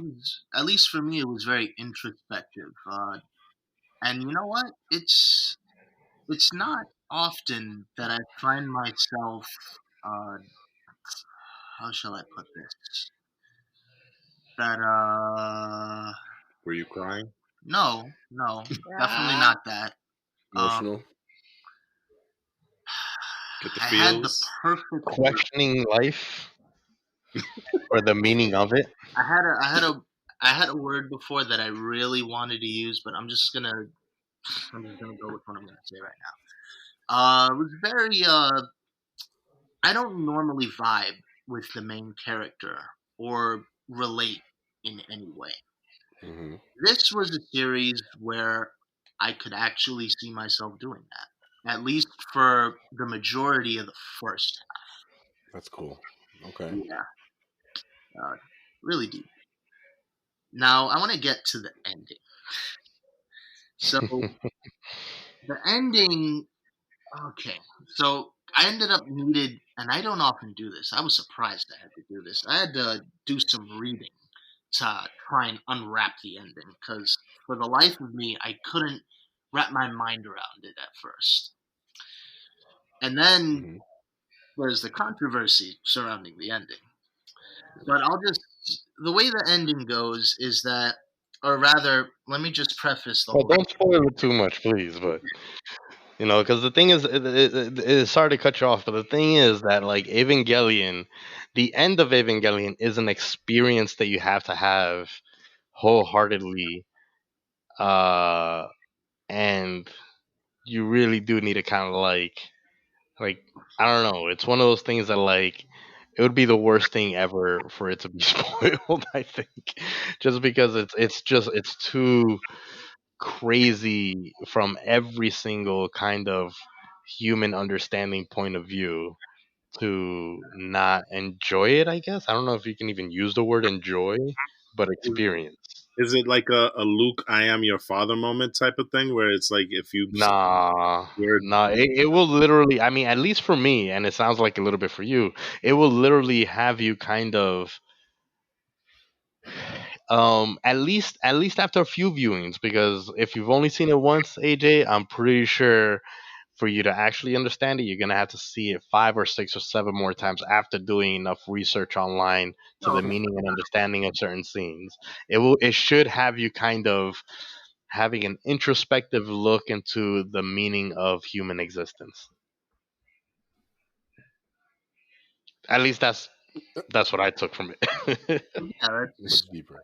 [SPEAKER 5] was, at least for me, it was very introspective. And you know what? It's not often that I find myself. Uh, how shall I put this? That
[SPEAKER 3] Were you crying?
[SPEAKER 5] no, definitely not that. Um,
[SPEAKER 1] Emotional.
[SPEAKER 3] Get the
[SPEAKER 5] I had the
[SPEAKER 3] feels.
[SPEAKER 5] perfect word.
[SPEAKER 2] Questioning life or the meaning of it.
[SPEAKER 5] I had a I had a I had a word before that I really wanted to use, but I'm just gonna go with what I'm gonna say right now. It was very I don't normally vibe with the main character or relate in any way.
[SPEAKER 1] Hmm.
[SPEAKER 5] This was a series where I could actually see myself doing that, at least for the majority of the first
[SPEAKER 1] That's cool. Okay.
[SPEAKER 5] half. Yeah, uh, really deep. Now I want to get to the ending. So the ending, okay. So I ended up needed, and I don't often do this. I was surprised I had to do this. I had to do some reading to try and unwrap the ending because for the life of me, I couldn't wrap my mind around it at first. And then
[SPEAKER 1] Hmm.
[SPEAKER 5] there's the controversy surrounding the ending. But the way the ending goes is that, or rather, let me just preface the
[SPEAKER 2] Well,
[SPEAKER 5] whole.
[SPEAKER 2] don't spoil it too much, please. But because the thing is, it's sorry to cut you off, but the thing is that like Evangelion, the end of Evangelion is an experience that you have to have wholeheartedly, uh, and you really do need to kind of like I don't know. It's one of those things that like it would be the worst thing ever for it to be spoiled. I think, just because it's too crazy from every single kind of human understanding point of view to not enjoy it. I guess I don't know if you can even use the word enjoy, but experience.
[SPEAKER 3] Is it like a Luke, I am your father moment type of thing, where it's like if you
[SPEAKER 2] Nah,
[SPEAKER 3] word,
[SPEAKER 2] nah. It will literally. I mean, at least for me, and it sounds like a little bit for you. It will literally have you kind of, at least after a few viewings, because if you've only seen it once, AJ, I'm pretty sure for you to actually understand it, you're gonna have to see it 5 or 6 or 7 more times after doing enough research online to the
[SPEAKER 5] No,
[SPEAKER 2] meaning and understanding of certain scenes. It should have you kind of having an introspective look into the meaning of human existence. At least that's what I took from it.
[SPEAKER 5] yeah, that's
[SPEAKER 1] Much deeper.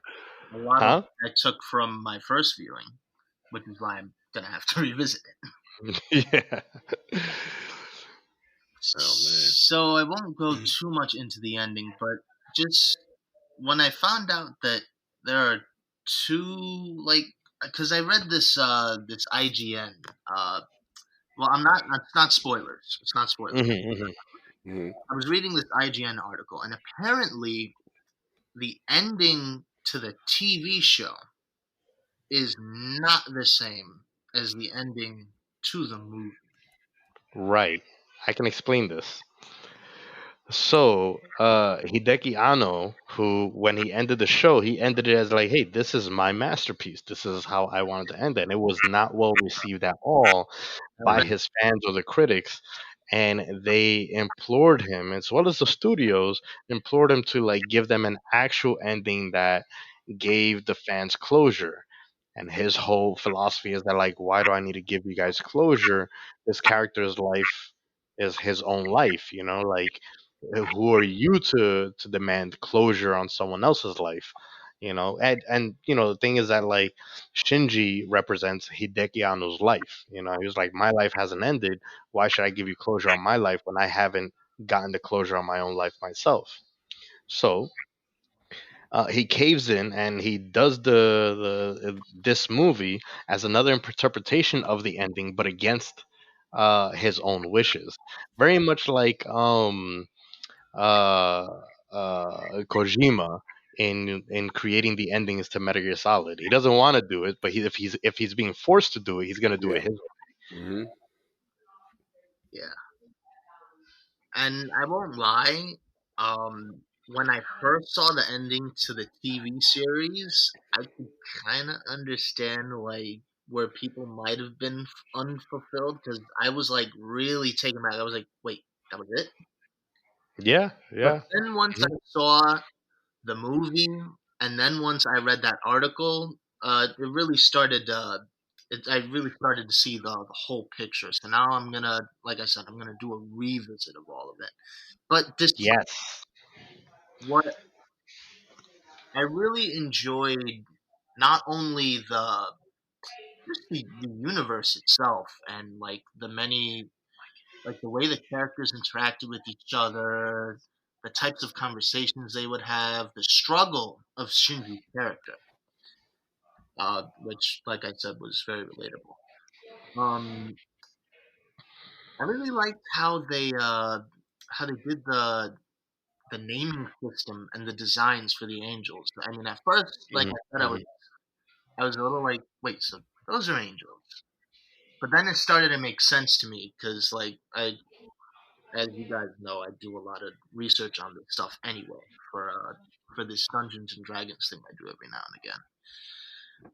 [SPEAKER 5] a lot of
[SPEAKER 2] Huh?
[SPEAKER 5] what I took from my first viewing, which is why I'm gonna have to revisit it.
[SPEAKER 2] Yeah.
[SPEAKER 3] oh man,
[SPEAKER 5] So I won't go too much into the ending, but just when I found out that there are two, like, because I read this IGN. Well, I'm not. It's not spoilers. It's not spoilers.
[SPEAKER 2] Hmm.
[SPEAKER 1] Hmm.
[SPEAKER 5] I was reading this IGN article, and apparently the ending to the TV show is not the same as the ending to the movie.
[SPEAKER 2] Right. I can explain this. So, Hideki Anno, who when he ended the show, he ended it as like, "Hey, this is my masterpiece. This is how I wanted to end it." And it was not well received at all
[SPEAKER 5] I
[SPEAKER 2] by
[SPEAKER 5] read,
[SPEAKER 2] his fans or the critics, and they implored him, as well as the studios, implored him to like give them an actual ending that gave the fans closure. And his whole philosophy is that like, why do I need to give you guys closure? This character's life is his own life, like who are you to demand closure on someone else's life? And the thing is that like Shinji represents Hideki Anno's life. He was like, my life hasn't ended. Why should I give you closure on my life when I haven't gotten the closure on my own life myself? So he caves in and he does this movie as another interpretation of the ending, but against his own wishes. Very much like uh, Kojima. in creating the endings to Metal Gear Solid. He doesn't want to do it, but if he's being forced to do it, he's gonna do it
[SPEAKER 1] Yeah.
[SPEAKER 2] his way.
[SPEAKER 1] Mm-hmm.
[SPEAKER 5] Yeah. And I won't lie, when I first saw the ending to the TV series, I could kind of understand like where people might have been unfulfilled because I was like really taken back. I was like, wait, that was it?
[SPEAKER 2] Yeah,
[SPEAKER 5] But
[SPEAKER 2] yeah.
[SPEAKER 5] then once I saw the movie, and then once I read that article, it really started. I really started to see the whole picture. So now I'm gonna, like I said, I'm gonna do a revisit of all of it. But this,
[SPEAKER 2] Yes.
[SPEAKER 5] what I really enjoyed, not only the universe itself, and like the many, like the way the characters interacted with each other, the types of conversations they would have, the struggle of Shinji's character, which, like I said, was very relatable. Um, I really liked how they did the naming system and the designs for the angels. I mean, at first, like
[SPEAKER 2] Mhm,
[SPEAKER 5] I said,
[SPEAKER 2] mhm.
[SPEAKER 5] I was a little like, wait, so those are angels. But then it started to make sense to me because, like, as you guys know, I do a lot of research on this stuff anyway for this Dungeons and Dragons thing I do every now and again.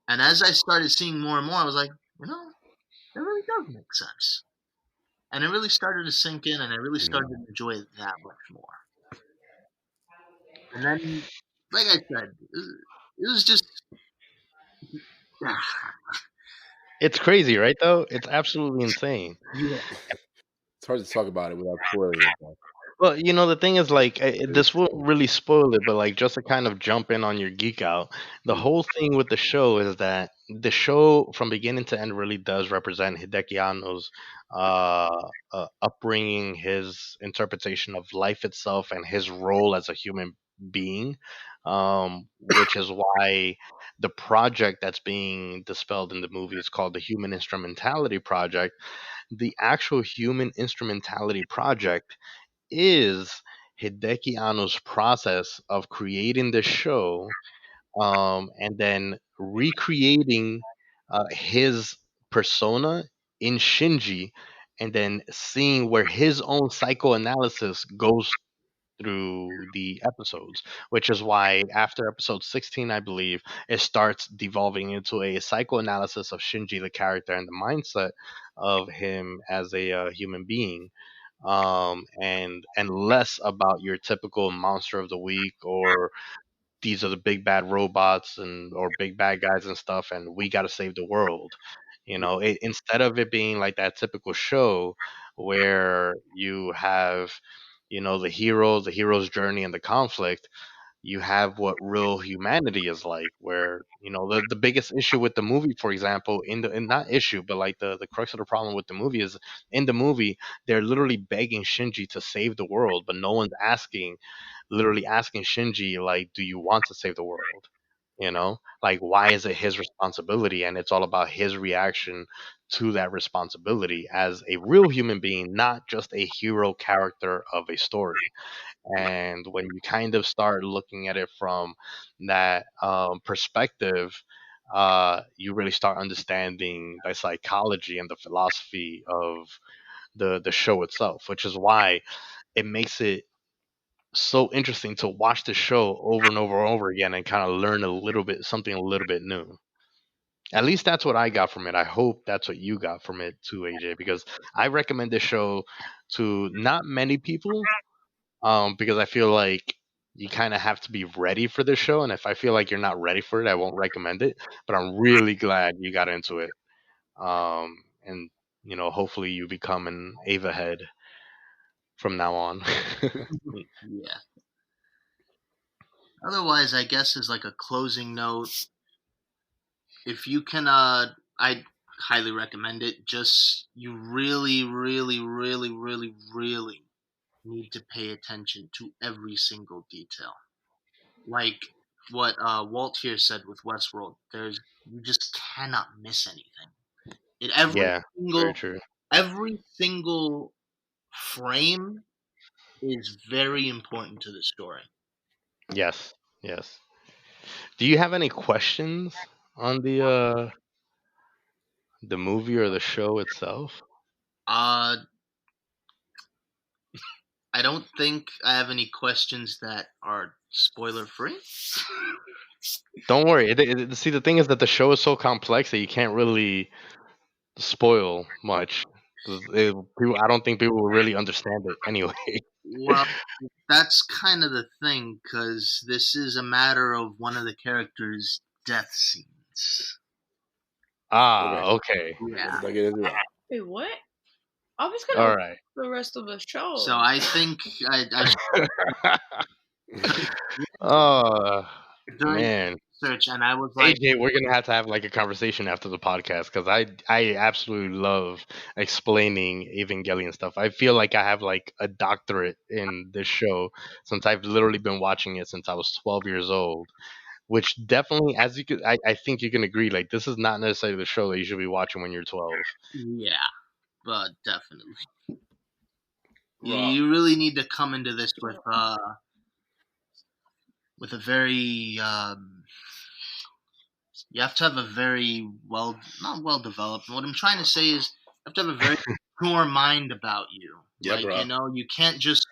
[SPEAKER 5] And as I started seeing more and more, I was like, it really does make sense. And it really started to sink in, and I really started to enjoy it that much more. And then, like I said, it was just,
[SPEAKER 2] It's crazy, right? Though it's absolutely insane.
[SPEAKER 5] yeah,
[SPEAKER 1] It's hard to talk about it without spoiling it, though.
[SPEAKER 2] Well, the thing is, like, this won't really spoil it, but like, just to kind of jump in on your geek out, the whole thing with the show is that the show, from beginning to end, really does represent Hideki Anno's upbringing, his interpretation of life itself, and his role as a human being, which is why the project that's being dispelled in the movie is called the Human Instrumentality Project. The actual Human Instrumentality Project is Hideki Anno's process of creating the show, and then recreating his persona in Shinji, and then seeing where his own psychoanalysis goes through the episodes, which is why after episode 16, I believe, it starts devolving into a psychoanalysis of Shinji, the character, and the mindset of him as a human being, and less about your typical monster of the week, or these are the big bad robots and or big bad guys and stuff, and we got to save the world. Instead of it being like that typical show where you have, the hero's journey and the conflict. You have what real humanity is like, where the biggest issue with the movie, for example, in not issue, but like the crux of the problem with the movie is, in the movie they're literally begging Shinji to save the world, but no one's literally asking Shinji, like, do you want to save the world? Like, why is it his responsibility? And it's all about his reaction to that responsibility as a real human being, not just a hero character of a story. And when you kind of start looking at it from that perspective, you really start understanding the psychology and the philosophy of the show itself, which is why it makes it so interesting to watch the show over and over and over again and kind of learn a little bit, something a little bit new. At least that's what I got from it. I hope that's what you got from it too, AJ, because I recommend this show to not many people, because I feel like you kind of have to be ready for this show, and if I feel like you're not ready for it, I won't recommend it. But I'm really glad you got into it, and hopefully you become an Ava head from now on.
[SPEAKER 5] yeah. Otherwise, I guess as like a closing note, if you can, I highly recommend it. Just you really, really, really, really, really need to pay attention to every single detail. Like what Walt here said with Westworld, you just cannot miss anything. In
[SPEAKER 2] Yeah, very true.
[SPEAKER 5] every single frame is very important to the story.
[SPEAKER 2] Yes, yes. Do you have any questions on the movie or the show itself?
[SPEAKER 5] Uh, I don't think I have any questions that are spoiler free.
[SPEAKER 2] Don't worry. See, the thing is that the show is so complex that you can't really spoil much. 'Cause I don't think people will really understand it anyway.
[SPEAKER 5] Well, that's kind of the thing, because this is a matter of one of the characters' death scenes.
[SPEAKER 2] Ah,
[SPEAKER 1] Okay,
[SPEAKER 2] okay.
[SPEAKER 5] Yeah.
[SPEAKER 1] let's get into that.
[SPEAKER 6] Wait, what? I was gonna
[SPEAKER 2] All
[SPEAKER 6] watch
[SPEAKER 2] right.
[SPEAKER 6] the rest of the show.
[SPEAKER 5] So I think I
[SPEAKER 2] Oh
[SPEAKER 5] during
[SPEAKER 2] man,
[SPEAKER 5] research, and I was like,
[SPEAKER 2] AJ, we're gonna have to have like a conversation after the podcast because I absolutely love explaining Evangelion stuff. I feel like I have like a doctorate in this show since I've literally been watching it since I was 12 years old. Which definitely, as you could, I think you can agree, like this is not necessarily the show that you should be watching when you're 12.
[SPEAKER 5] yeah, but definitely.
[SPEAKER 1] Raw.
[SPEAKER 5] You really need to come into this with a very you have to have a very not well developed. What I'm trying to say is you have to have a very pure mind about you.
[SPEAKER 3] Yeah,
[SPEAKER 5] like,
[SPEAKER 3] bro.
[SPEAKER 5] you can't just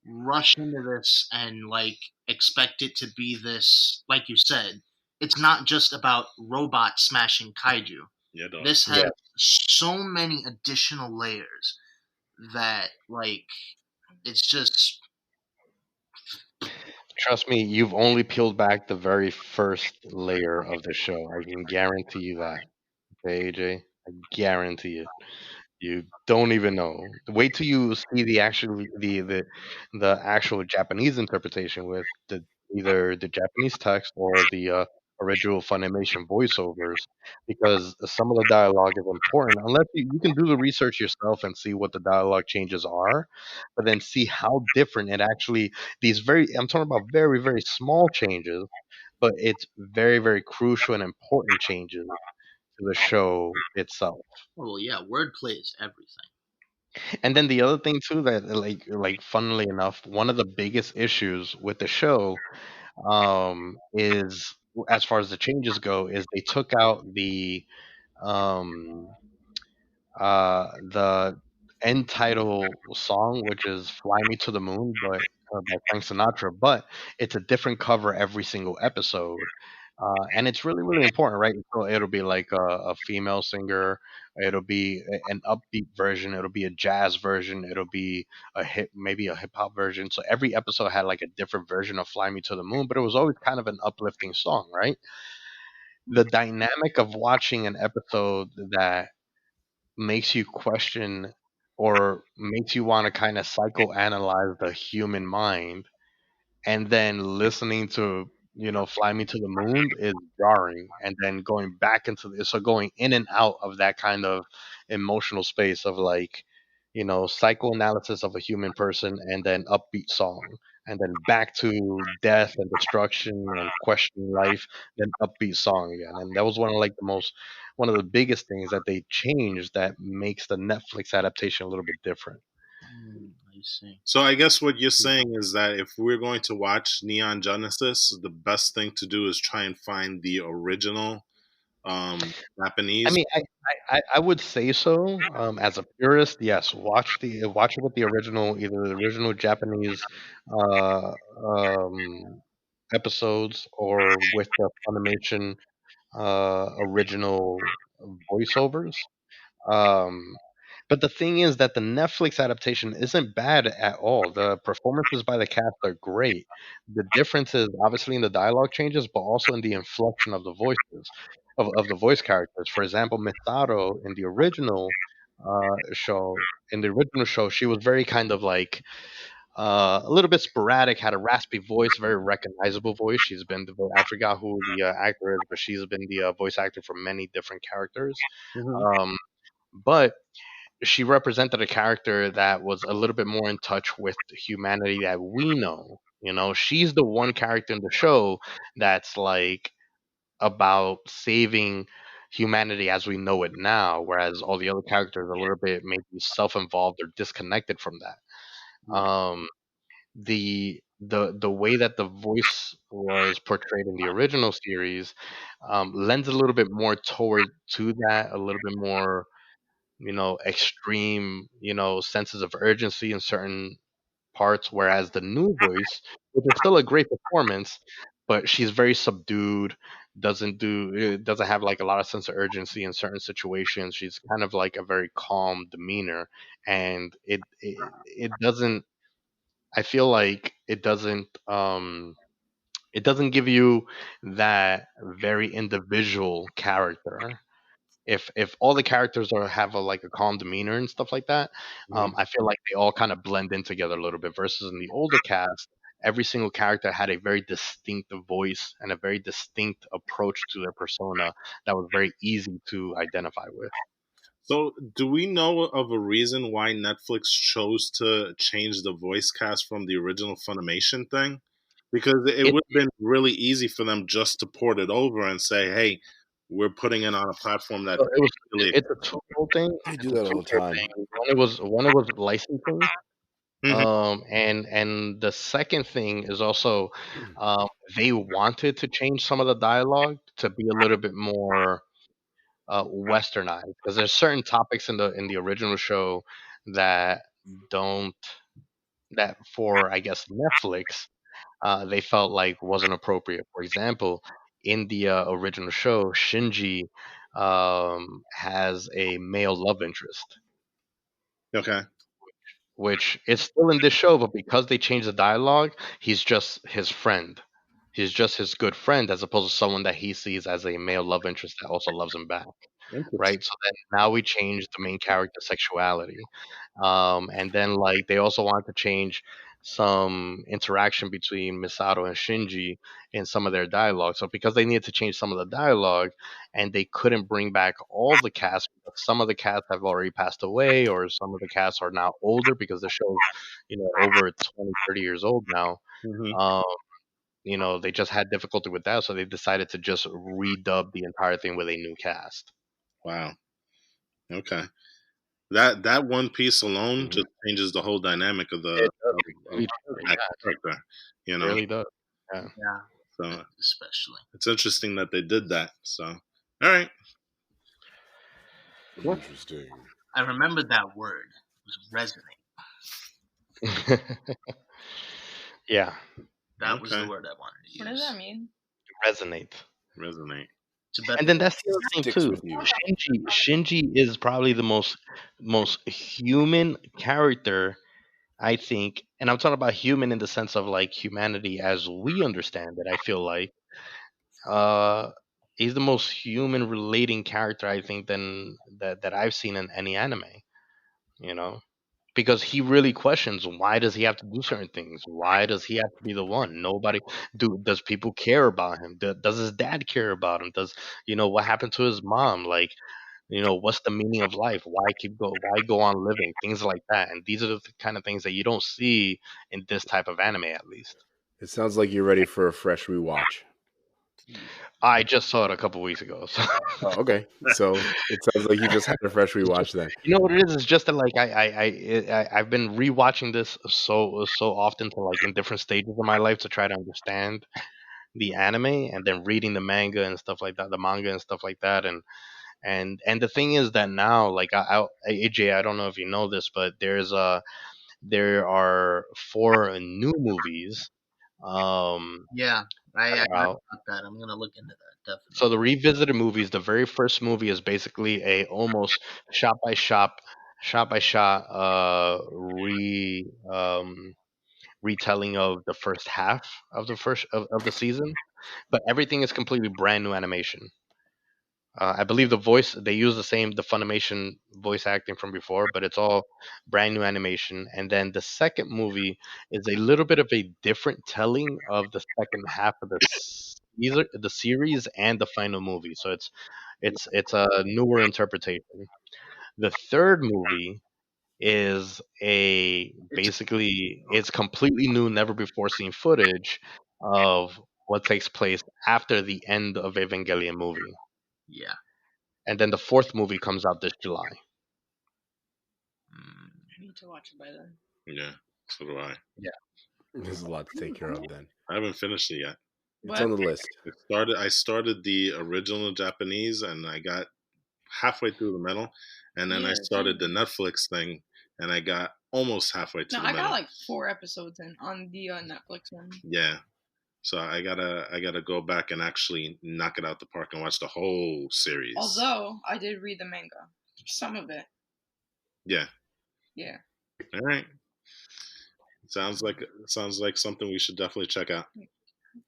[SPEAKER 5] rush into this and like expect it to be this, like you said. It's not just about robots smashing kaiju.
[SPEAKER 3] Yeah, dog.
[SPEAKER 5] This has
[SPEAKER 2] Yeah.
[SPEAKER 5] so many additional layers that like it's just
[SPEAKER 2] Trust me, you've only peeled back the very first layer of the show. I can guarantee you that. Okay, AJ? I guarantee it. You don't even know. Wait till you see the actual Japanese interpretation with either the Japanese text or the original Funimation voiceovers, because some of the dialogue is important. Unless you can do the research yourself and see what the dialogue changes are, but then see how different it actually. These very I'm talking about very very small changes, but it's very very crucial and important changes to the show itself.
[SPEAKER 5] well, yeah, wordplay is everything.
[SPEAKER 2] And then the other thing too that funnily enough, one of the biggest issues with the show is as far as the changes go is they took out um the end title song, which is "Fly Me to the Moon," but by Frank Sinatra. But it's a different cover every single episode, and it's really really important, right? So it'll be like a female singer, it'll be an upbeat version, it'll be a jazz version, it'll be maybe a hip hop version. So every episode had like a different version of "Fly Me to the Moon," but it was always kind of an uplifting song, right? The dynamic of watching an episode that makes you question or makes you want to kind of psychoanalyze the human mind, and then listening to Fly Me to the Moon is jarring, and then going back into this, so going in and out of that kind of emotional space of like psychoanalysis of a human person, and then upbeat song, and then back to death and destruction and questioning life, then upbeat song again. And that was one of the biggest things that they changed that makes the Netflix adaptation a little bit different.
[SPEAKER 5] I see.
[SPEAKER 3] So I guess what you're saying is that if we're going to watch Neon Genesis, the best thing to do is try and find the original
[SPEAKER 2] I
[SPEAKER 3] Japanese.
[SPEAKER 2] mean, I would say so. As a purist, yes, watch it with the original, either the original Japanese uh, um, episodes or with the Funimation original voiceovers. Um, but the thing is that the Netflix adaptation isn't bad at all. The performances by the cast are great. The difference is obviously in the dialogue changes, but also in the inflection of the voices of the voice characters. For example, Mitaro in the original show, she was very kind of like a little bit sporadic, had a raspy voice, very recognizable voice. I forgot who the actor is, but she's been the voice actor for many different characters.
[SPEAKER 3] Mhm.
[SPEAKER 2] Um, but she represented a character that was a little bit more in touch with the humanity that we know. She's the one character in the show that's like about saving humanity as we know it now, whereas all the other characters are a little bit maybe self-involved or disconnected from that. Um, the the way that the voice was portrayed in the original series lends a little bit more toward to that, a little bit more, extreme, senses of urgency in certain parts, whereas the new voice, which is still a great performance, but she's very subdued, doesn't have like a lot of sense of urgency in certain situations. She's kind of like a very calm demeanor, and it doesn't. I feel like it doesn't give you that very individual character. If all the characters have like a calm demeanor and stuff like that,
[SPEAKER 1] Mhm.
[SPEAKER 2] I feel like they all kind of blend in together a little bit. Versus in the older cast, every single character had a very distinctive voice and a very distinct approach to their persona that was very easy to identify with.
[SPEAKER 3] So, do we know of a reason why Netflix chose to change the voice cast from the original Funimation thing? Because it
[SPEAKER 2] It
[SPEAKER 3] would have been really easy for them just to port it over and say, "Hey, we're putting it on a platform that
[SPEAKER 2] it was
[SPEAKER 3] really."
[SPEAKER 2] it's a twofold thing.
[SPEAKER 1] They
[SPEAKER 2] It's
[SPEAKER 1] do
[SPEAKER 2] a
[SPEAKER 1] that all the
[SPEAKER 2] twofold
[SPEAKER 1] time.
[SPEAKER 2] thing. One it was licensing.
[SPEAKER 3] Mhm.
[SPEAKER 2] And the second thing is also, um, they wanted to change some of the dialogue to be a little bit more westernized, because there's certain topics in the original show that don't that for, I guess, Netflix, they felt like wasn't appropriate. For example, in the original show, Shinji has a male love interest,
[SPEAKER 3] Okay.
[SPEAKER 2] which is still in this show, but because they changed the dialogue, he's just his friend. He's just his good friend, as opposed to someone that he sees as a male love interest that also loves him back,
[SPEAKER 3] Interesting.
[SPEAKER 2] right? So then now we changed the main character's sexuality. And then like they also wanted to change some interaction between Misato and Shinji in some of their dialogue. So because they needed to change some of the dialogue and they couldn't bring back all the cast, because some of the cast have already passed away, or some of the cast are now older because the show's, over 20, 30 years old now.
[SPEAKER 3] Hmm.
[SPEAKER 2] Um, they just had difficulty with that, so they decided to just redub the entire thing with a new cast.
[SPEAKER 3] Wow. Okay. That one piece alone
[SPEAKER 1] Mhm.
[SPEAKER 3] just changes the whole dynamic of
[SPEAKER 2] It does. It
[SPEAKER 3] of
[SPEAKER 2] really does.
[SPEAKER 3] that
[SPEAKER 2] Yeah,
[SPEAKER 3] character. You
[SPEAKER 2] it
[SPEAKER 3] know.
[SPEAKER 2] really does. Yeah.
[SPEAKER 5] Yeah,
[SPEAKER 3] So
[SPEAKER 5] especially.
[SPEAKER 3] it's interesting that they did that. So, all right. Cool.
[SPEAKER 1] Interesting.
[SPEAKER 5] I remember that word. It was resonate.
[SPEAKER 2] Yeah,
[SPEAKER 5] That was the
[SPEAKER 3] Okay.
[SPEAKER 5] word I wanted to
[SPEAKER 6] What
[SPEAKER 5] use.
[SPEAKER 6] does that mean?
[SPEAKER 2] resonate.
[SPEAKER 3] Resonate.
[SPEAKER 5] It's a better
[SPEAKER 2] And then that's the other thing
[SPEAKER 1] Sticks
[SPEAKER 2] too.
[SPEAKER 1] with you.
[SPEAKER 2] Shinji is probably the most human character, I think, and I'm talking about human in the sense of like humanity as we understand it. I feel like uh, he's the most human relating character, I think, than that I've seen in any anime. You know, because he really questions, why does he have to do certain things? Why does he have to be the one? Nobody does people care about him? Does his dad care about him? Does, what happened to his mom? Like, what's the meaning of life? Why go on living? Things like that. And these are the kind of things that you don't see in this type of anime, at least.
[SPEAKER 1] It sounds like you're ready for a fresh rewatch.
[SPEAKER 2] I just saw it a couple weeks ago. So
[SPEAKER 1] Oh, okay. So it sounds like you just had a fresh
[SPEAKER 2] it's just,
[SPEAKER 1] rewatch then.
[SPEAKER 2] what it is? It's just that like I've been rewatching this so often, to like in different stages of my life, to try to understand the anime, and then reading the manga and stuff like that, the manga and stuff like that. And the thing is that now, like, AJ, I don't know if you know this, but there are 4 new movies
[SPEAKER 5] Yeah, I
[SPEAKER 2] that are
[SPEAKER 5] heard
[SPEAKER 2] out.
[SPEAKER 5] about that. I'm gonna look into that
[SPEAKER 2] So
[SPEAKER 5] definitely.
[SPEAKER 2] the revisited movies, the very first movie is basically a almost shot by shot retelling of the first half of the season, but everything is completely brand new animation. I believe the voice, they use the Funimation voice acting from before, but it's all brand new animation. And then the second movie is a little bit of a different telling of the second half of the series and the final movie. So it's a newer interpretation. The third movie is a basically it's completely new, never before seen footage of what takes place after the end of Evangelion movie.
[SPEAKER 5] Yeah.
[SPEAKER 2] And then the fourth movie comes out this July.
[SPEAKER 5] Mm.
[SPEAKER 6] I need to watch it by then.
[SPEAKER 3] Yeah. So do I.
[SPEAKER 2] Yeah.
[SPEAKER 1] There's a lot to take care of then.
[SPEAKER 3] I haven't finished it yet.
[SPEAKER 1] It's on the list.
[SPEAKER 3] I started the original Japanese, and I got halfway through the middle, and then I started the Netflix thing, and I got almost halfway to the middle.
[SPEAKER 6] I got like 4 episodes in on the Netflix one.
[SPEAKER 3] Yeah, so I gotta go back and actually knock it out the park and watch the whole series.
[SPEAKER 6] Although I did read the manga, some of it.
[SPEAKER 3] Yeah.
[SPEAKER 6] Yeah.
[SPEAKER 3] All right. Sounds like something we should definitely check out.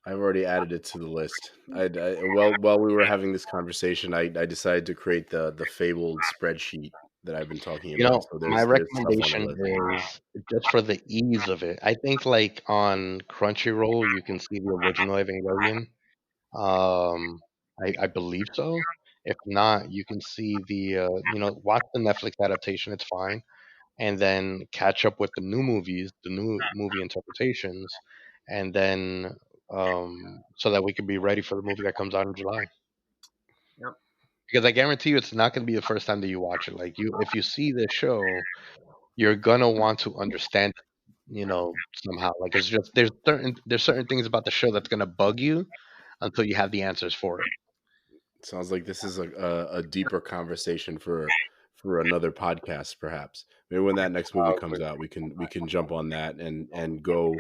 [SPEAKER 1] I've already added it to the list. While we were having this conversation, I decided to create the fabled spreadsheet that I've been talking about. So
[SPEAKER 2] my recommendation is just for the ease of it. I think like on Crunchyroll, you can see the original Evangelion. I believe so. If not, you can see the watch the Netflix adaptation. It's fine, and then catch up with the new movies, the new movie interpretations, and then so that we can be ready for the movie that comes out in July.
[SPEAKER 5] Yep.
[SPEAKER 2] Because I guarantee you, it's not going to be the first time that you watch it. Like if you see this show, you're gonna want to understand it, somehow. Like it's just there's certain things about the show that's gonna bug you until you have the answers for it.
[SPEAKER 1] Sounds like this is a deeper conversation for another podcast, perhaps. Maybe when that next movie comes out, we can jump on that and go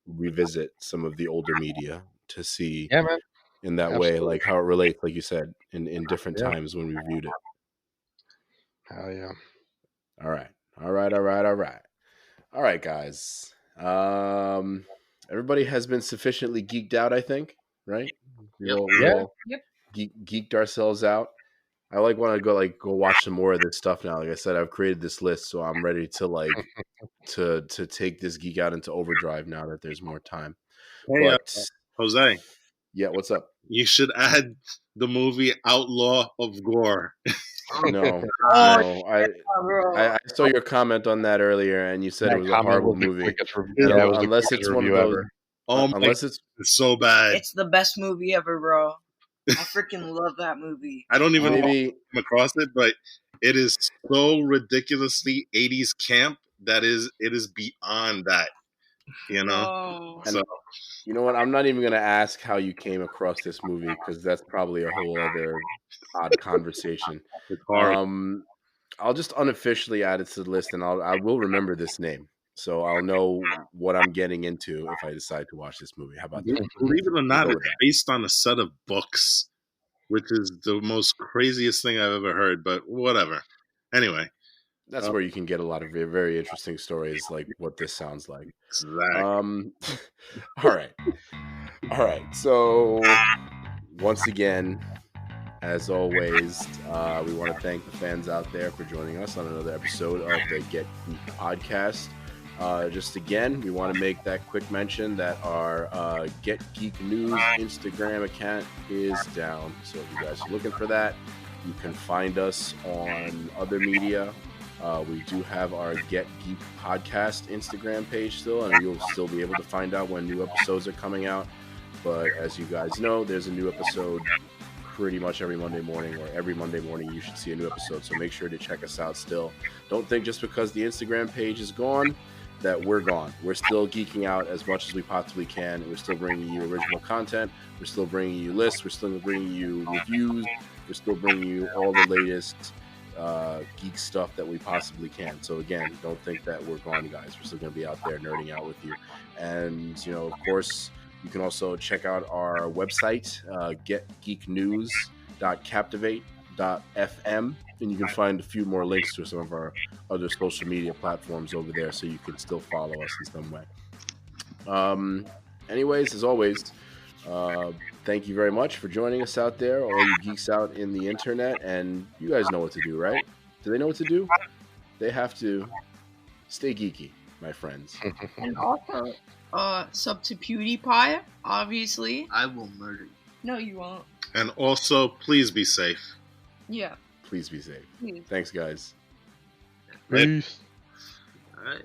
[SPEAKER 1] revisit some of the older media to see in that way, like how it relates, like you said, in different times when we viewed it.
[SPEAKER 2] Hell yeah.
[SPEAKER 1] All right, guys. Everybody has been sufficiently geeked out, I think, right? We all geeked ourselves out. I want to go watch some more of this stuff now. Like I said, I've created this list, so I'm ready to to take this geek out into overdrive now that there's more time.
[SPEAKER 3] Hey, Jose.
[SPEAKER 1] Yeah, what's up?
[SPEAKER 3] You should add the movie Outlaw of Gore.
[SPEAKER 1] No. I saw your comment on that earlier, and you said it was a horrible movie. Unless it's one of those. Unless it's
[SPEAKER 3] so bad.
[SPEAKER 4] It's the best movie ever, bro. I freaking love that movie.
[SPEAKER 3] I don't even know if I'm across it, but it is so ridiculously 80s camp that it is beyond that.
[SPEAKER 1] So, you know what? I'm not even going to ask how you came across this movie because that's probably a whole other odd conversation. I'll just unofficially add it to the list, and I will remember this name, so I'll know what I'm getting into if I decide to watch this movie. How about that?
[SPEAKER 3] Believe it or not, it's based on a set of books, which is the most craziest thing I've ever heard. But whatever. Anyway.
[SPEAKER 1] That's where you can get a lot of very, very interesting stories like what this sounds like.
[SPEAKER 3] Exactly.
[SPEAKER 1] All right. So once again, as always, we want to thank the fans out there for joining us on another episode of the Get Geek podcast. Just again, we want to make that quick mention that our Get Geek News Instagram account is down. So if you guys are looking for that, you can find us on other media. We do have our Get Geek podcast Instagram page still, and you'll still be able to find out when new episodes are coming out. But as you guys know, there's a new episode pretty much every Monday morning, or every Monday morning you should see a new episode. So make sure to check us out still. Don't think just because the Instagram page is gone that we're gone. We're still geeking out as much as we possibly can. We're still bringing you original content. We're still bringing you lists. We're still bringing you reviews. We're still bringing you all the latest geek stuff that we possibly can. So again, don't think that we're gone, guys. We're still going to be out there nerding out with you. And, of course, you can also check out our website, getgeeknews.captivate.fm, and you can find a few more links to some of our other social media platforms over there, so you can still follow us in some way. Anyways, as always, thank you very much for joining us out there, all you geeks out in the internet. And you guys know what to do, right? Do they know what to do? They have to stay geeky, my friends.
[SPEAKER 6] And also, sub to PewDiePie, obviously.
[SPEAKER 5] I will murder you.
[SPEAKER 6] No, you won't.
[SPEAKER 3] And also, please be safe.
[SPEAKER 6] Yeah.
[SPEAKER 1] Please be safe.
[SPEAKER 6] Please.
[SPEAKER 1] Thanks, guys.
[SPEAKER 2] Peace.
[SPEAKER 5] All right.